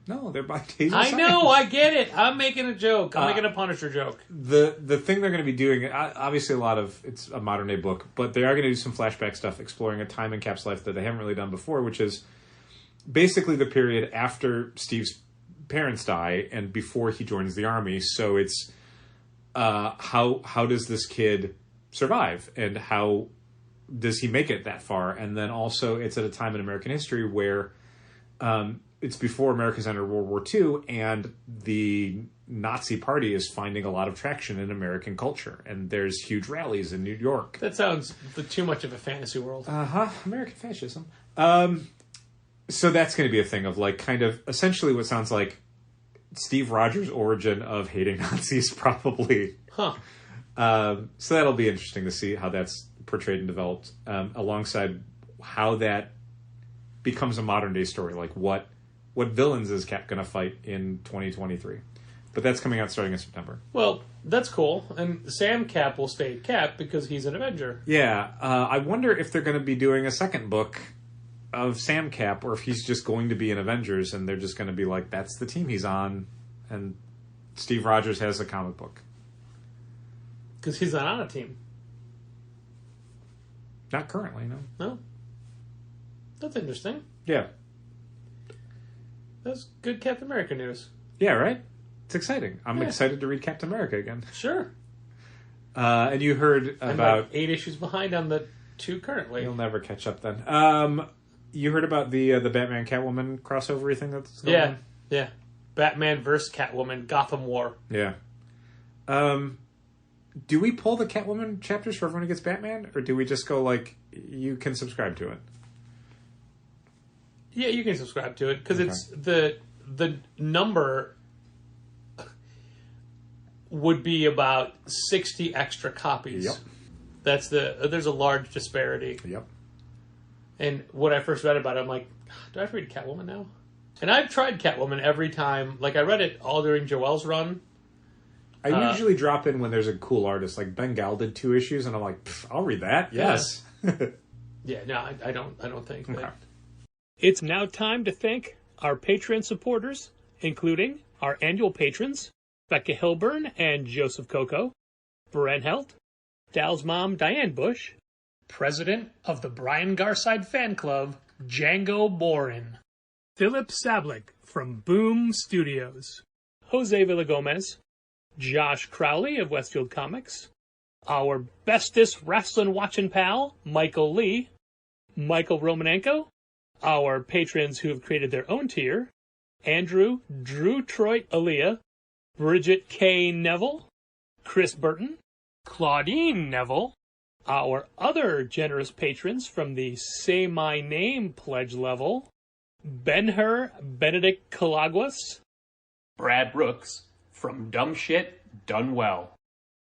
No, they're by Jesus. I know, I get it. I'm making a joke. I'm making a Punisher joke. The thing they're going to be doing, obviously it's a modern day book, but they are going to do some flashback stuff exploring a time in Cap's life that they haven't really done before, which is basically the period after Steve's parents die and before he joins the army. So it's how does this kid survive and how does he make it that far? And then also it's at a time in American history where it's before America's entered World War II, and the Nazi Party is finding a lot of traction in American culture, and there's huge rallies in New York. That sounds too much of a fantasy world. American fascism. So that's going to be a thing of like kind of essentially what sounds like Steve Rogers' origin of hating Nazis, probably. Huh. So that'll be interesting to see how that's portrayed and developed, alongside how that becomes a modern day story, like what villains is Cap going to fight in 2023. But that's coming out starting in September. Well, that's cool. And Sam Cap will stay Cap because he's an Avenger. Yeah. I wonder if they're going to be doing a second book of Sam Cap, or if he's just going to be in Avengers and they're just going to be like, that's the team he's on, and Steve Rogers has a comic book. Because he's not on a team. Not currently, no. No. That's interesting. Yeah. That's good Captain America news. Yeah, right? It's exciting. I'm excited to read Captain America again. Sure. And you heard I'm about... like 8 issues behind on the 2 currently. You'll never catch up then. You heard about the Batman Catwoman crossover thing that's going on? Yeah. Batman vs. Catwoman, Gotham War. Yeah. Do we pull the Catwoman chapters for everyone who gets Batman? Or do we just go like, you can subscribe to it? Yeah, you can subscribe to it because it's the number would be about 60 extra copies. Yep. There's a large disparity. Yep. And when I first read about it, I'm like, do I have to read Catwoman now? And I've tried Catwoman every time. Like I read it all during Joelle's run. I usually drop in when there's a cool artist. Like Ben Gal did 2 issues, and I'm like, I'll read that. Yes. Yeah. No, I don't think. Okay. It's now time to thank our Patreon supporters, including our annual patrons, Becca Hilburn and Joseph Coco, Brent Helt, Dal's mom, Diane Bush, President of the Brian Garside Fan Club, Django Borin, Philip Sablik from Boom Studios, Jose Villagomez, Josh Crowley of Westfield Comics, our bestest wrestling watching pal, Michael Lee, Michael Romanenko, our patrons who have created their own tier, Andrew, Drew Troit Aaliyah, Bridget K. Neville, Chris Burton, Claudine Neville, our other generous patrons from the Say My Name pledge level, Ben-Hur Benedict Calaguas, Brad Brooks from Dumb Shit Done Well,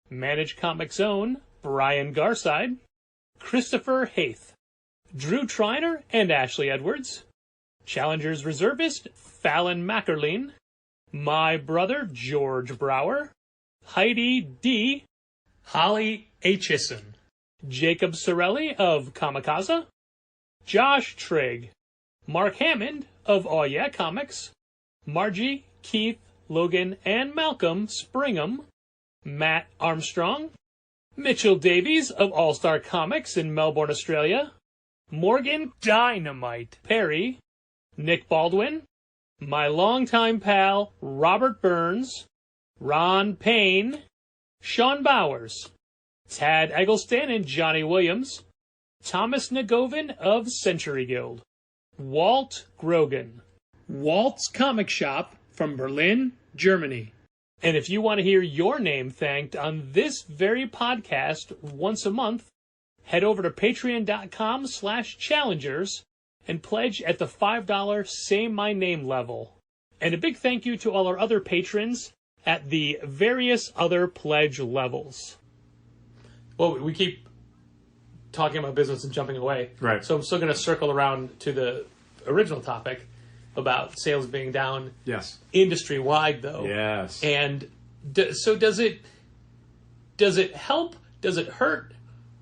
Managed Comics Own Brian Garside, Christopher Haith, Drew Triner and Ashley Edwards, Challengers Reservist Fallon Mackerline, my brother George Brower, Heidi D, Holly Aitchison, Jacob Sorelli of Kamikaze, Josh Trigg, Mark Hammond of Aw Yeah Comics, Margie, Keith, Logan, and Malcolm Springham, Matt Armstrong, Mitchell Davies of All Star Comics in Melbourne, Australia, Morgan Dynamite Perry, Nick Baldwin, my longtime pal Robert Burns, Ron Payne, Sean Bowers, Tad Eggleston and Johnny Williams, Thomas Nagovin of Century Guild, Walt Grogan, Walt's Comic Shop from Berlin, Germany. And if you want to hear your name thanked on this very podcast once a month, head over to patreon.com/challengers and pledge at the $5 Say My Name level. And a big thank you to all our other patrons at the various other pledge levels. Well, we keep talking about business and jumping away. Right. So I'm still going to circle around to the original topic about sales being down. Yes. Industry-wide, though. Yes. And so does it help, does it hurt,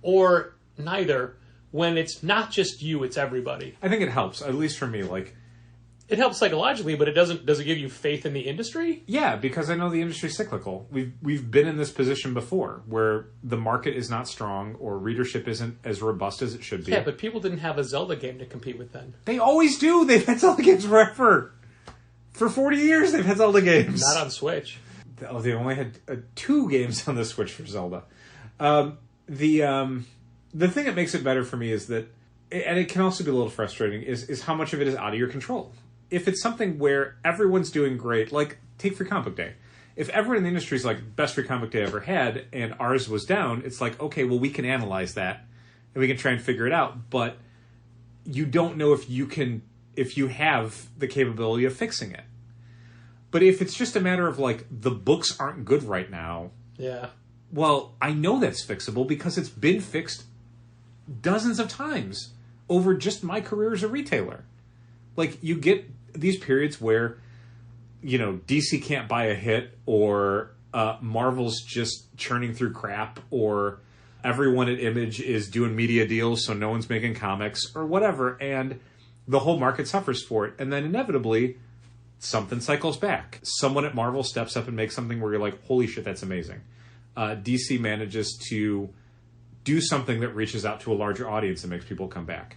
or neither when it's not just you, it's everybody? I think it helps, at least for me. Like, it helps psychologically, but does it give you faith in the industry? Yeah, because I know the industry's cyclical. We've been in this position before where the market is not strong or readership isn't as robust as it should be. Yeah, but people didn't have a Zelda game to compete with then. They always do. They've had Zelda games forever. For 40 years, they've had Zelda games. Not on Switch. Oh, they only had 2 games on the Switch for Zelda. The thing that makes it better for me is that, and it can also be a little frustrating, is how much of it is out of your control. If it's something where everyone's doing great, like, take Free Comic Book Day. If everyone in the industry is like, best Free Comic Book Day I ever had, and ours was down, it's like, okay, well, we can analyze that, and we can try and figure it out, but you don't know if you have the capability of fixing it. But if it's just a matter of, like, the books aren't good right now, yeah. Well, I know that's fixable because it's been fixed dozens of times over just my career as a retailer. Like, you get these periods where, DC can't buy a hit, or Marvel's just churning through crap, or everyone at Image is doing media deals so no one's making comics, or whatever, and the whole market suffers for it. And then inevitably, something cycles back. Someone at Marvel steps up and makes something where you're like, holy shit, that's amazing. DC manages to do something that reaches out to a larger audience and makes people come back.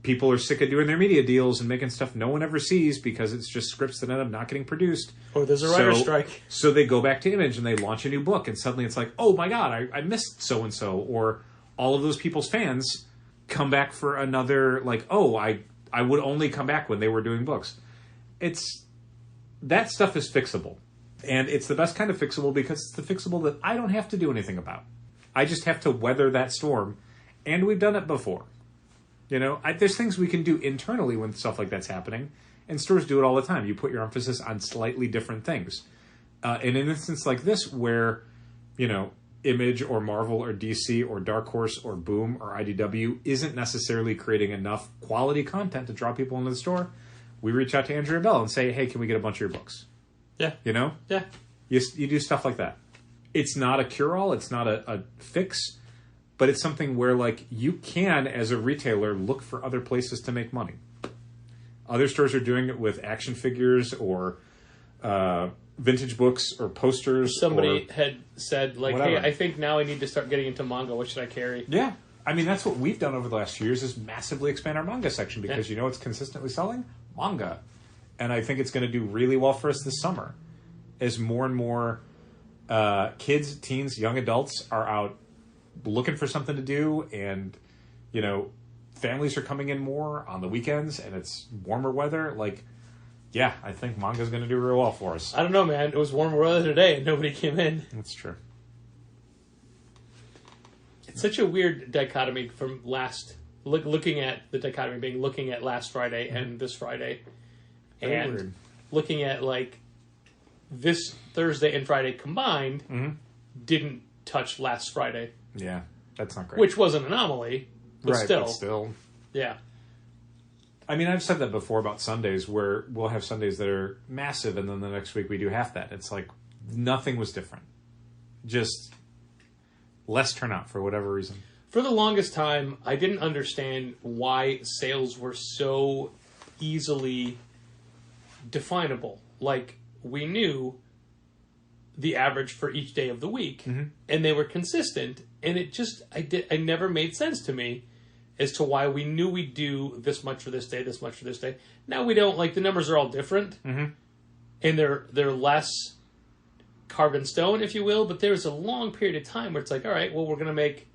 People are sick of doing their media deals and making stuff no one ever sees because it's just scripts that end up not getting produced. Or there's a writer's strike. So they go back to Image and they launch a new book, and suddenly it's like, oh my god, I missed so-and-so. Or all of those people's fans come back for another, like, oh, I would only come back when they were doing books. That stuff is fixable. And it's the best kind of fixable because it's the fixable that I don't have to do anything about. I just have to weather that storm, and we've done it before. There's things we can do internally when stuff like that's happening, and stores do it all the time. You put your emphasis on slightly different things. In an instance like this where, Image or Marvel or DC or Dark Horse or Boom or IDW isn't necessarily creating enough quality content to draw people into the store, we reach out to Andrew and Bell and say, hey, can we get a bunch of your books? Yeah. Yeah. You do stuff like that. It's not a cure-all. It's not a fix. But it's something where, like, you can, as a retailer, look for other places to make money. Other stores are doing it with action figures or vintage books or posters. Somebody had said, like, whatever. hey, I think now I need to start getting into manga. What should I carry? Yeah. I mean, that's what we've done over the last few years is massively expand our manga section because you know what's consistently selling? Manga. And I think it's going to do really well for us this summer as more and more kids, teens, young adults are out looking for something to do, and families are coming in more on the weekends, and it's warmer weather. Like, yeah, I think manga's going to do real well for us. I don't know, man. It was warmer weather today, and nobody came in. That's true. It's such a weird dichotomy from looking at the dichotomy being looking at last Friday and this Friday, and weird. Looking at like this Thursday and Friday combined didn't touch last Friday. Yeah, that's not great. Which was an anomaly, but right, still. But still. Yeah. I mean, I've said that before about Sundays, where we'll have Sundays that are massive, and then the next week we do half that. It's like nothing was different. Just less turnout for whatever reason. For the longest time, I didn't understand why sales were so easily definable. Like, we knew the average for each day of the week, and they were consistent, and it just, I never made sense to me as to why we knew we'd do this much for this day, this much for this day. Now we don't. Like, the numbers are all different, and they're less carved in stone, if you will, but there's a long period of time where it's like, all right, well, we're going to make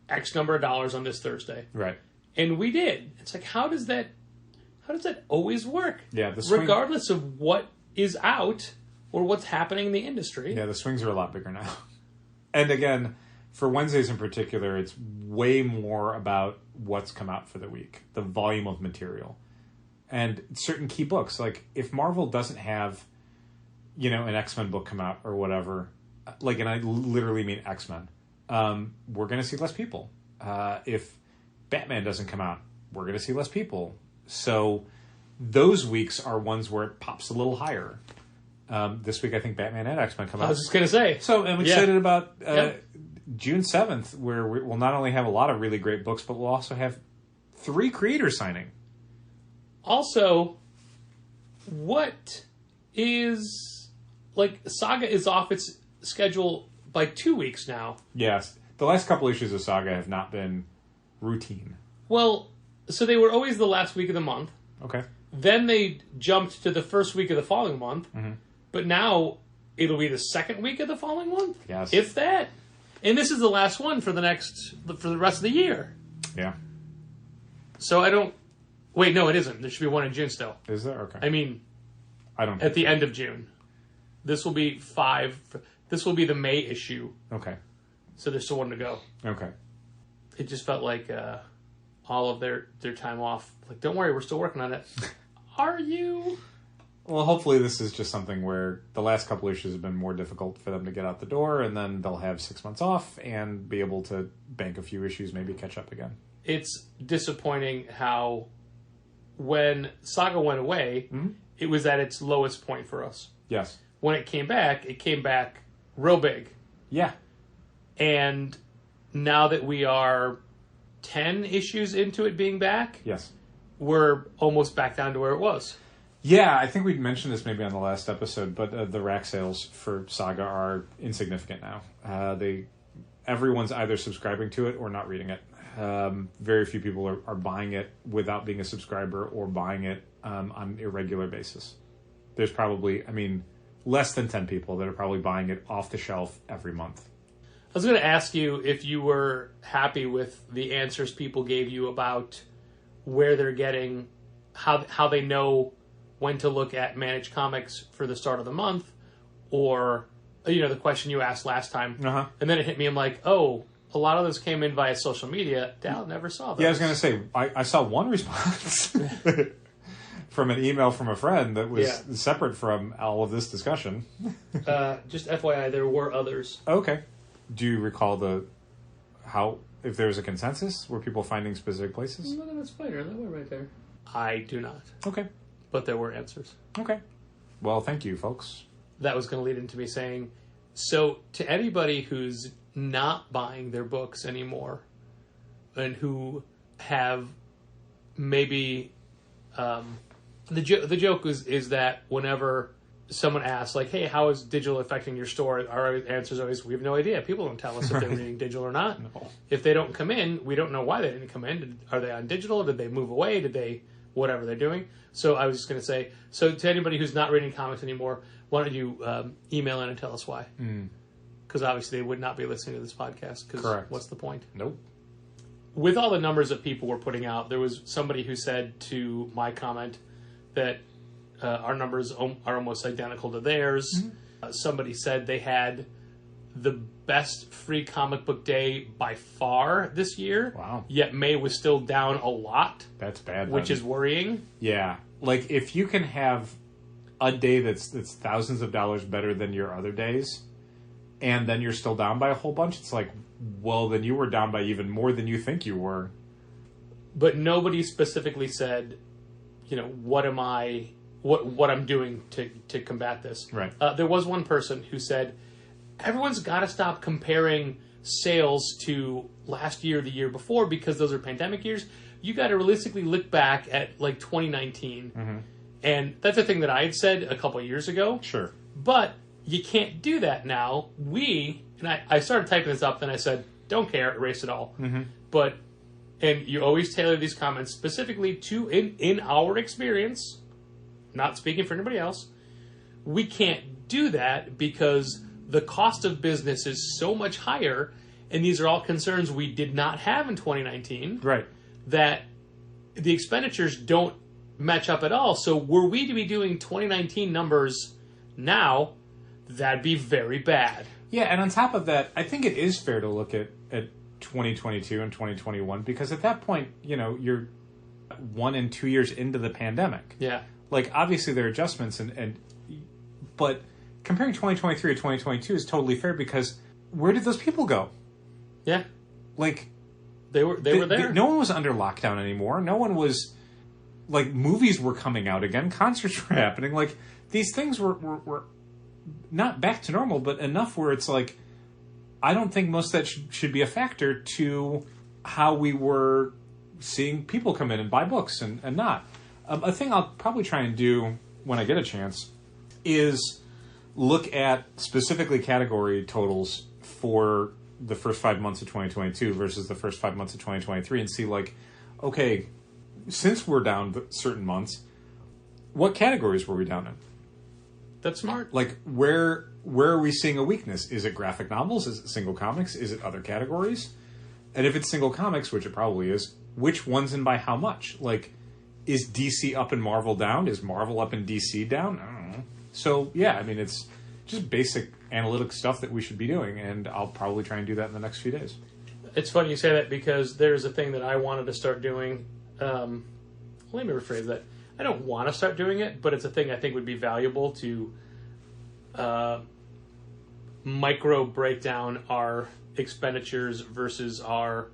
X number of dollars on this Thursday. Right. And we did. It's like, how does that always work? Yeah, regardless of what is out or what's happening in the industry. Yeah, the swings are a lot bigger now. And again, for Wednesdays in particular, it's way more about what's come out for the week, the volume of material. And certain key books, like if Marvel doesn't have, an X-Men book come out or whatever, like, and I literally mean X-Men, we're going to see less people. If Batman doesn't come out, we're going to see less people. So those weeks are ones where it pops a little higher. This week, I think Batman and X-Men come out. I was just going to say. So I'm excited about June 7th, where we'll not only have a lot of really great books, but we'll also have 3 creators signing. Also, what is... Like, Saga is off its schedule by 2 weeks now. Yes. The last couple issues of Saga have not been routine. Well, so they were always the last week of the month. Okay. Then they jumped to the first week of the following month. Mm-hmm. But now it'll be the second week of the following month? Yes. If that. And this is the last one for the rest of the year. Yeah. So I don't... Wait, no, it isn't. There should be one in June still. Is there? Okay. I mean, I don't. At the end of June. This will be 5. This will be the May issue. Okay. So there's still one to go. Okay. It just felt like all of their time off. Like, don't worry, we're still working on it. Are you? Well, hopefully this is just something where the last couple issues have been more difficult for them to get out the door, and then they'll have 6 months off and be able to bank a few issues, maybe catch up again. It's disappointing how when Saga went away, it was at its lowest point for us. Yes. When it came back real big. Yeah. And now that we are 10 issues into it being back, yes, we're almost back down to where it was. Yeah, I think we'd mentioned this maybe on the last episode, but the rack sales for Saga are insignificant now. Everyone's either subscribing to it or not reading it. Very few people are buying it without being a subscriber or buying it on an irregular basis. There's probably, less than 10 people that are probably buying it off the shelf every month. I was going to ask you if you were happy with the answers people gave you about where they're getting, how they know when to look at Managed Comics for the start of the month, or, the question you asked last time. Uh-huh. And then it hit me, I'm like, oh, a lot of those came in via social media. Dal never saw those. Yeah, I was going to say, I saw one response from an email from a friend that was separate from all of this discussion. Just FYI, there were others. Okay. Do you recall if there was a consensus? Were people finding specific places? No, that's fine. That one right there. I do not. Okay. But there were answers. Okay. Well, thank you, folks. That was going to lead into me saying, so to anybody who's not buying their books anymore and who have maybe... The joke is that whenever someone asks, like, hey, how is digital affecting your store? Our answer is always, we have no idea. People don't tell us if they're reading digital or not. No. If they don't come in, we don't know why they didn't come in. Are they on digital? Did they move away? Did they... whatever they're doing. So I was just going to say, so to anybody who's not reading comics anymore, why don't you email in and tell us why? Because obviously they would not be listening to this podcast. Correct. What's the point? Nope. With all the numbers that people were putting out, there was somebody who said to my comment that our numbers are almost identical to theirs. Somebody said they had the best free comic book day by far this year. Wow. Yet May was still down a lot. That's bad. Which is worrying. Yeah. Like, if you can have a day that's thousands of dollars better than your other days, and then you're still down by a whole bunch, it's like, well, then you were down by even more than you think you were. But nobody specifically said, what I'm doing to combat this. Right. There was one person who said, everyone's got to stop comparing sales to last year or the year before because those are pandemic years. You got to realistically look back at like 2019. And that's a thing that I had said a couple of years ago. Sure. But you can't do that now. I started typing this up, then I said, don't care, erase it all. But and you always tailor these comments specifically to, in our experience, not speaking for anybody else, we can't do that because the cost of business is so much higher, and these are all concerns we did not have in 2019. Right. That the expenditures don't match up at all. So were we to be doing 2019 numbers now, that'd be very bad. Yeah, and on top of that, I think it is fair to look at 2022 and 2021 because at that point, you're 1 and 2 years into the pandemic. Yeah. Like, obviously there are adjustments, but comparing 2023 to 2022 is totally fair because where did those people go? Yeah. Like, they were there. No one was under lockdown anymore. No one was, like, movies were coming out again. Concerts were happening. Like, these things were not back to normal, but enough where it's like, I don't think most of that should be a factor to how we were seeing people come in and buy books and not. A thing I'll probably try and do when I get a chance is look at specifically category totals for the first 5 months of 2022 versus the first 5 months of 2023 and see, like, okay, since we're down certain months, what categories were we down in? That's smart. Like, where are we seeing a weakness? Is it graphic novels? Is it single comics? Is it other categories? And if it's single comics, which it probably is, which ones and by how much? Like, is DC up and Marvel down? Is Marvel up and DC down? I don't know. So, yeah, I mean, it's just basic analytic stuff that we should be doing, and I'll probably try and do that in the next few days. It's funny you say that because there's a thing that I wanted to start doing. Let me rephrase that. I don't want to start doing it, but it's a thing I think would be valuable to micro break down our expenditures versus our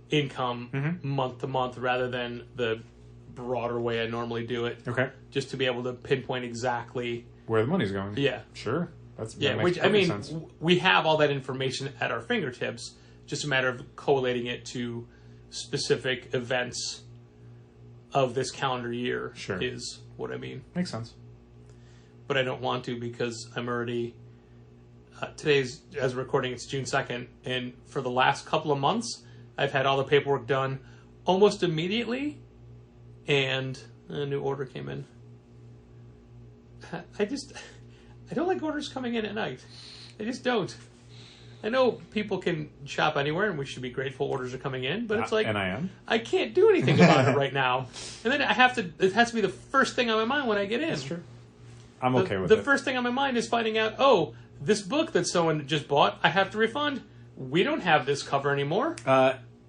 income month to month rather than the broader way I normally do it. Okay. Just to be able to pinpoint exactly where the money's going. Yeah. Sure. That makes which, perfect sense. We have all that information at our fingertips, just a matter of collating it to specific events of this calendar year is what I mean. Makes sense. But I don't want to because I'm already... today's, as we're recording, it's June 2nd, and for the last couple of months, I've had all the paperwork done almost immediately, and a new order came in. I don't like orders coming in at night. I just don't. I know people can shop anywhere, and we should be grateful orders are coming in, but it's like... And I am. I can't do anything about it right now. And then it has to be the first thing on my mind when I get in. That's true. I'm okay with it. The first thing on my mind is finding out, oh, this book that someone just bought, I have to refund. We don't have this cover anymore.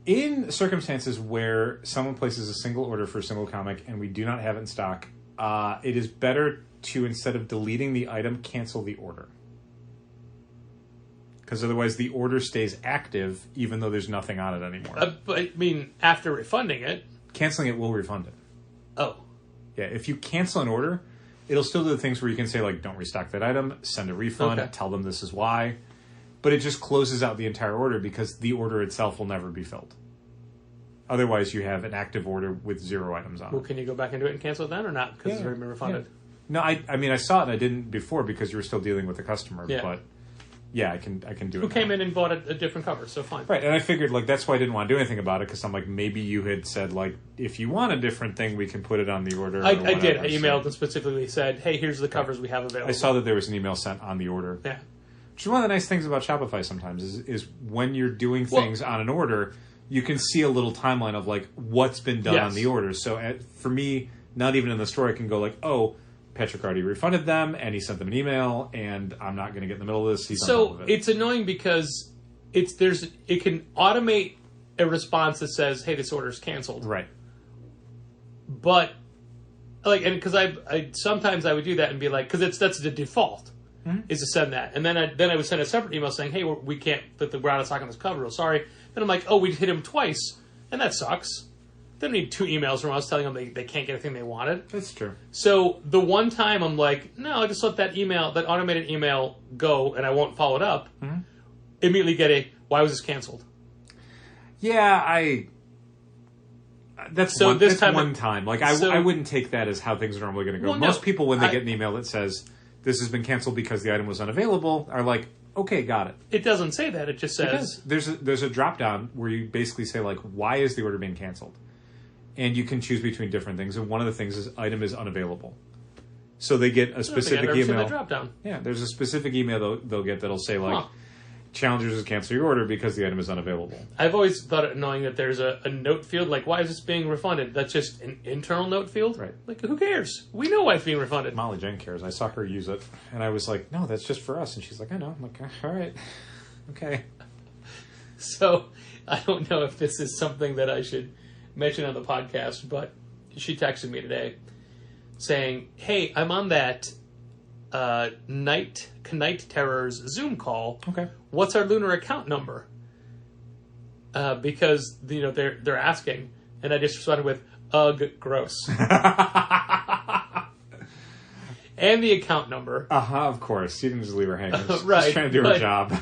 In circumstances where someone places a single order for a single comic and we do not have it in stock, it is better to, instead of deleting the item, cancel the order. Because otherwise the order stays active even though there's nothing on it anymore. But I mean, after refunding it... Canceling it will refund it. Oh. Yeah, if you cancel an order, it'll still do the things where you can say, like, don't restock that item, send a refund, tell them this is why. But it just closes out the entire order because the order itself will never be filled. Otherwise, you have an active order with 0 items on it. Well, can you go back into it and cancel it then or not? Because it's already been refunded. Yeah. No, I mean, I saw it and I didn't before because you were still dealing with the customer. Yeah. But, yeah, I can do it. Who came in and bought a different cover, so fine. Right, and I figured, like, that's why I didn't want to do anything about it because I'm like, maybe you had said, like, if you want a different thing, we can put it on the order. I did. I emailed and specifically said, hey, here's the covers we have available. I saw that there was an email sent on the order. Yeah. Which is one of the nice things about Shopify sometimes is when you're doing things on an order, you can see a little timeline of, like, what's been done on the order. So for me, not even in the store, I can go like, oh, Patrick already refunded them, and he sent them an email, and I'm not going to get in the middle of this. He's on top of it. It's annoying because it can automate a response that says, hey, this order is canceled. Right. But, like, and because I sometimes I would do that and be like, because that's the default. Is to send that. And then I would send a separate email saying, hey, we can't put the ground on stock on this cover. Sorry. Then I'm like, oh, we hit him twice. And that sucks. They don't need 2 emails from us telling them they can't get anything they wanted. That's true. So the one time I'm like, no, I'll just let that automated email go and I won't follow it up. Immediately get why was this canceled? Yeah, that's one time. Like, I wouldn't take that as how things are normally going to go. Most people, when they get an email that says, this has been canceled because the item was unavailable, are like, okay, got it. It doesn't say that. It just says... There's a drop-down where you basically say, like, why is the order being canceled? And you can choose between different things. And one of the things is item is unavailable. So they get a specific email. Drop-down. Yeah, there's a specific email they'll get that'll say, like, challengers has canceled your order because the item is unavailable. I've always thought it annoying that there's a note field. Like, why is this being refunded? That's just an internal note field? Right. Like, who cares? We know why it's being refunded. Molly Jen cares. I saw her use it, and I was like, no, that's just for us. And she's like, I know. I'm like, all right. Okay. So, I don't know if this is something that I should mention on the podcast, but she texted me today saying, hey, I'm on that Night Terrors Zoom call. Okay. What's our lunar account number? Because they're asking, and I just responded with ugh, gross. And the account number. Of course. You didn't just leave her hanging. She's Right. Just trying to do her job.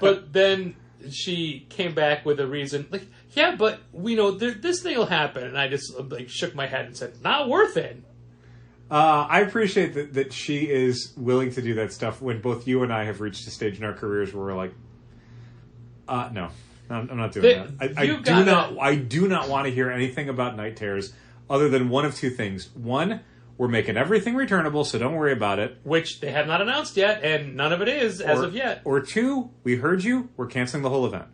But then she came back with a reason, like, yeah, but we know this thing will happen, and I just like shook my head and said, not worth it. I appreciate that she is willing to do that stuff when both you and I have reached a stage in our careers where we're like, no, I'm not doing that. I do not want to hear anything about Night Terrors other than one of two things. One, we're making everything returnable, so don't worry about it. Which they have not announced yet, and none of it is as of yet. Or two, we heard you, we're canceling the whole event.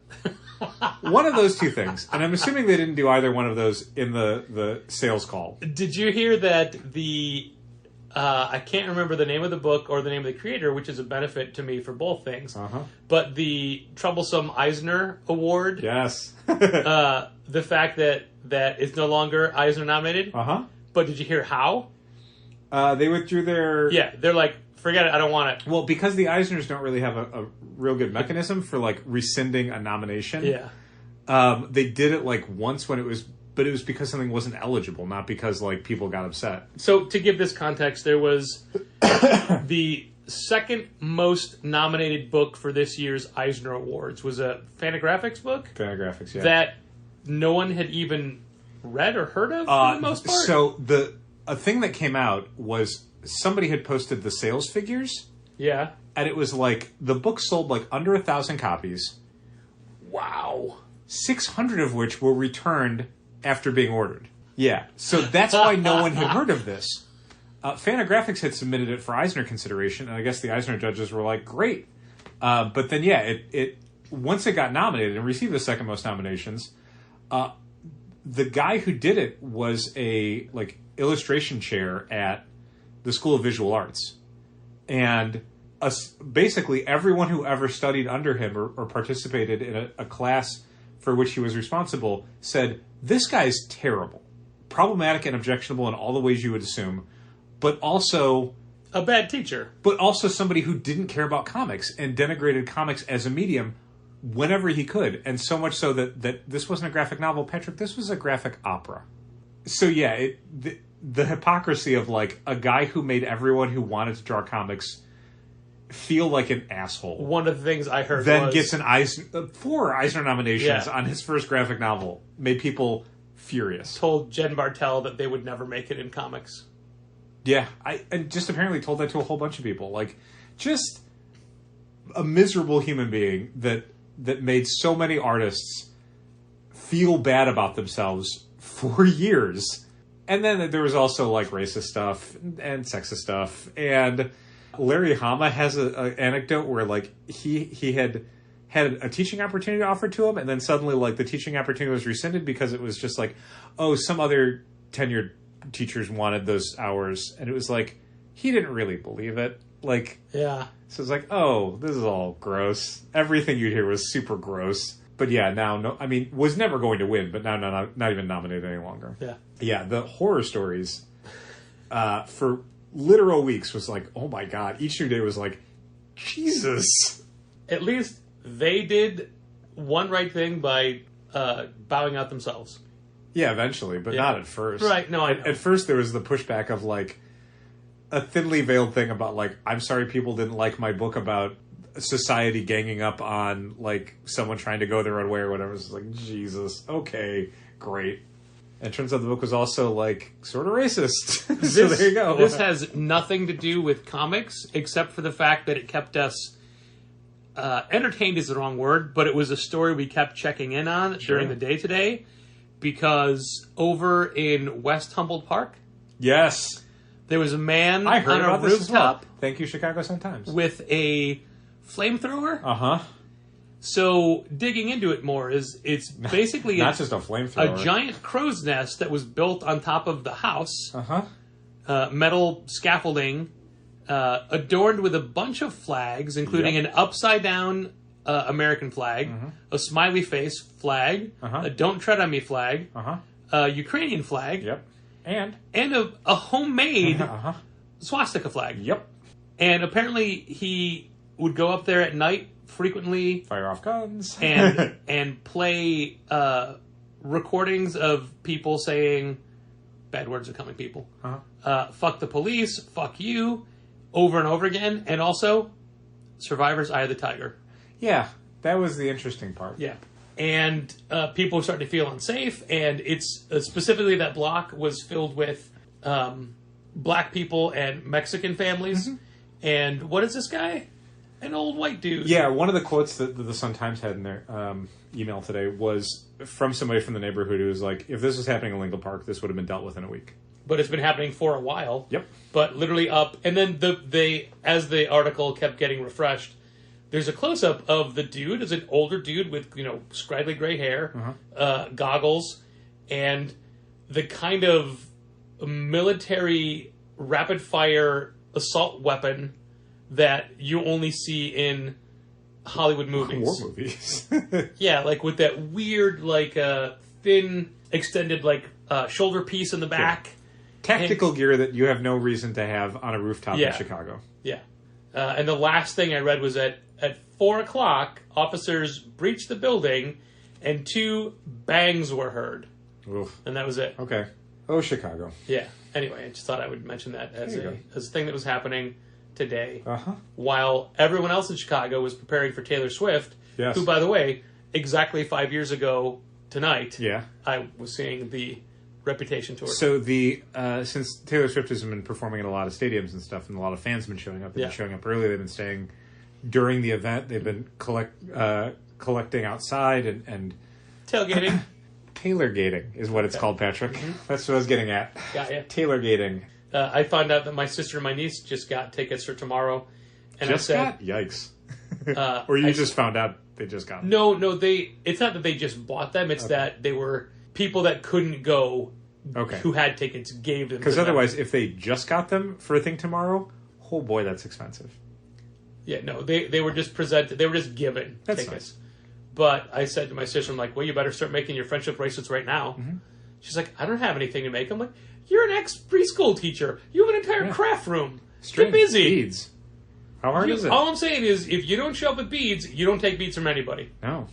One of those two things. And I'm assuming they didn't do either one of those in the sales call. Did you hear that I can't remember the name of the book or the name of the creator, which is a benefit to me for both things. But the Troublesome Eisner Award. Yes. The fact that it's no longer Eisner nominated. But did you hear how? They withdrew their... Yeah, they're like, forget it, I don't want it. Well, because the Eisners don't really have a real good mechanism for, like, rescinding a nomination. Yeah. They did it, like, once when it was... But it was because something wasn't eligible, not because, like, people got upset. So, to give this context, there was the second most nominated book for this year's Eisner Awards was a Fantagraphics book. Fantagraphics, yeah. That no one had even read or heard of for the most part. So, a thing that came out was somebody had posted the sales figures. Yeah. And it was like, the book sold, like, under 1,000 copies. Wow. 600 of which were returned after being ordered. Yeah. So that's why no one had heard of this. Fantagraphics had submitted it for Eisner consideration, and I guess the Eisner judges were like, great. But then, yeah, it once it got nominated and received the second most nominations, the guy who did it was a, like, illustration chair at the School of Visual Arts. And basically everyone who ever studied under him or participated in a class for which he was responsible said, this guy's terrible, problematic and objectionable in all the ways you would assume, but also... a bad teacher. But also somebody who didn't care about comics and denigrated comics as a medium whenever he could. And so much so that this wasn't a graphic novel, Patrick, this was a graphic opera. So yeah, the hypocrisy of, like, a guy who made everyone who wanted to draw comics feel like an asshole. One of the things I heard then gets an four Eisner nominations on his first graphic novel. Made people furious. Told Jen Bartel that they would never make it in comics. Yeah, and just apparently told that to a whole bunch of people. Like, just a miserable human being that made so many artists feel bad about themselves for years. And then there was also, like, racist stuff and sexist stuff. And Larry Hama has an anecdote where, like, he had a teaching opportunity offered to him, and then suddenly, like, the teaching opportunity was rescinded because it was just like, oh, some other tenured teachers wanted those hours. And it was like, he didn't really believe it. Like, yeah. So it's like, oh, this is all gross. Everything you'd hear was super gross. But yeah, now, was never going to win, but now not even nominated any longer. Yeah. Yeah, the horror stories for literal weeks was like, oh my God. Each new day was like, Jesus. At least they did one right thing by bowing out themselves. Yeah, eventually, but not at first. Right, no, I know. At first there was the pushback of, like, a thinly veiled thing about, like, I'm sorry people didn't like my book about society ganging up on, like, someone trying to go their own way or whatever. It's like, Jesus, okay, great. And it turns out the book was also, like, sort of racist. So there you go. This has nothing to do with comics, except for the fact that it kept us entertained is the wrong word, but it was a story we kept checking in on during the day today, because over in West Humboldt Park, yes, there was a man I heard on about a this as well. rooftop. Thank you, Chicago Sun-Times. With a flamethrower. Uh-huh. So digging into it more it's basically not just a flamethrower, a giant crow's nest that was built on top of the house. Uh-huh. Metal scaffolding, adorned with a bunch of flags, including an upside down American flag, a smiley face flag, a "Don't Tread on Me" flag, a Ukrainian flag, and a homemade swastika flag. Yep. And apparently he would go up there at night frequently, fire off guns, and play recordings of people saying bad words are coming, people. Fuck the police, fuck you, over and over again, and also Survivor's Eye of the Tiger. Yeah, that was the interesting part. Yeah. And people were starting to feel unsafe, and it's Mm-hmm. that block was filled with black people and Mexican families. And what is this guy? An old white dude. Yeah, one of the quotes that the Sun-Times had in their email today was from somebody from the neighborhood who was like, if this was happening in Lingle Park, this would have been dealt with in a week. But it's been happening for a while. Yep. But literally up. And then as the article kept getting refreshed, there's a close-up of the dude as an older dude with, scraggly gray hair, goggles, and the kind of military rapid-fire assault weapon that you only see in Hollywood movies. War movies. Yeah, like with that weird, thin, extended, shoulder piece in the back. Yeah. Tactical gear that you have no reason to have on a rooftop in Chicago. Yeah. And the last thing I read was at 4 o'clock, officers breached the building and 2 bangs were heard. Oof. And that was it. Okay. Oh, Chicago. Yeah. Anyway, I just thought I would mention that as a thing that was happening today. Uh-huh. While everyone else in Chicago was preparing for Taylor Swift, who, by the way, exactly 5 years ago tonight, I was seeing the Reputation tour. So since Taylor Swift has been performing in a lot of stadiums and stuff, and a lot of fans have been showing up, they've been showing up early, they've been staying during the event, they've been collecting outside and tailgating. Tailor-gating is what it's called, Patrick. Mm-hmm. That's what I was getting at. Got ya. Tailor-gating. I found out that my sister and my niece just got tickets for tomorrow. And Yikes. Or you just found out they just got them. No, it's not that they just bought them, it's that they were people that couldn't go who had tickets gave them. Because otherwise, if they just got them for a thing tomorrow, oh boy, that's expensive. Yeah, no, they were just presented, they were just given tickets. Nice. But I said to my sister, I'm like, well, you better start making your friendship bracelets right now. Mm-hmm. She's like, I don't have anything to make. I'm like, you're an ex-preschool teacher. You have an entire craft room. Get busy. Beads. How hard is it? All I'm saying is, if you don't show up with beads, you don't take beads from anybody. No.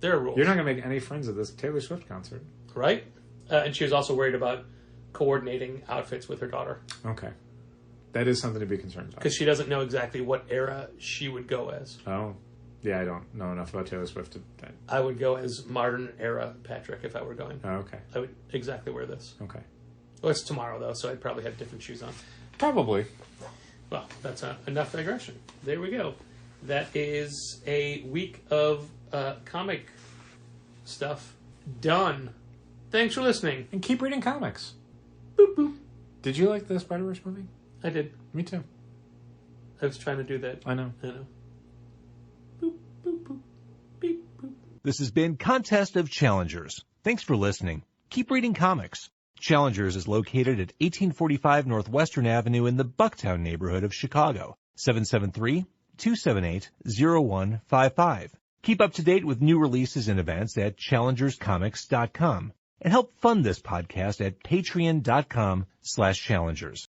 There are rules. You're not going to make any friends at this Taylor Swift concert. Right? And she was also worried about coordinating outfits with her daughter. Okay. That is something to be concerned about. Because she doesn't know exactly what era she would go as. Oh. Yeah, I don't know enough about Taylor Swift. I would go as modern era Patrick if I were going. Oh, okay. I would exactly wear this. Okay. Well, it's tomorrow, though, so I'd probably have different shoes on. Probably. Well, that's enough digression. There we go. That is a week of comic stuff done. Thanks for listening. And keep reading comics. Boop, boop. Did you like the Spider-Verse movie? I did. Me too. I was trying to do that. I know. Boop, boop, boop. Beep, boop. This has been Contest of Challengers. Thanks for listening. Keep reading comics. Challengers is located at 1845 Northwestern Avenue in the Bucktown neighborhood of Chicago. 773-278-0155. Keep up to date with new releases and events at challengerscomics.com. And help fund this podcast at patreon.com/challengers.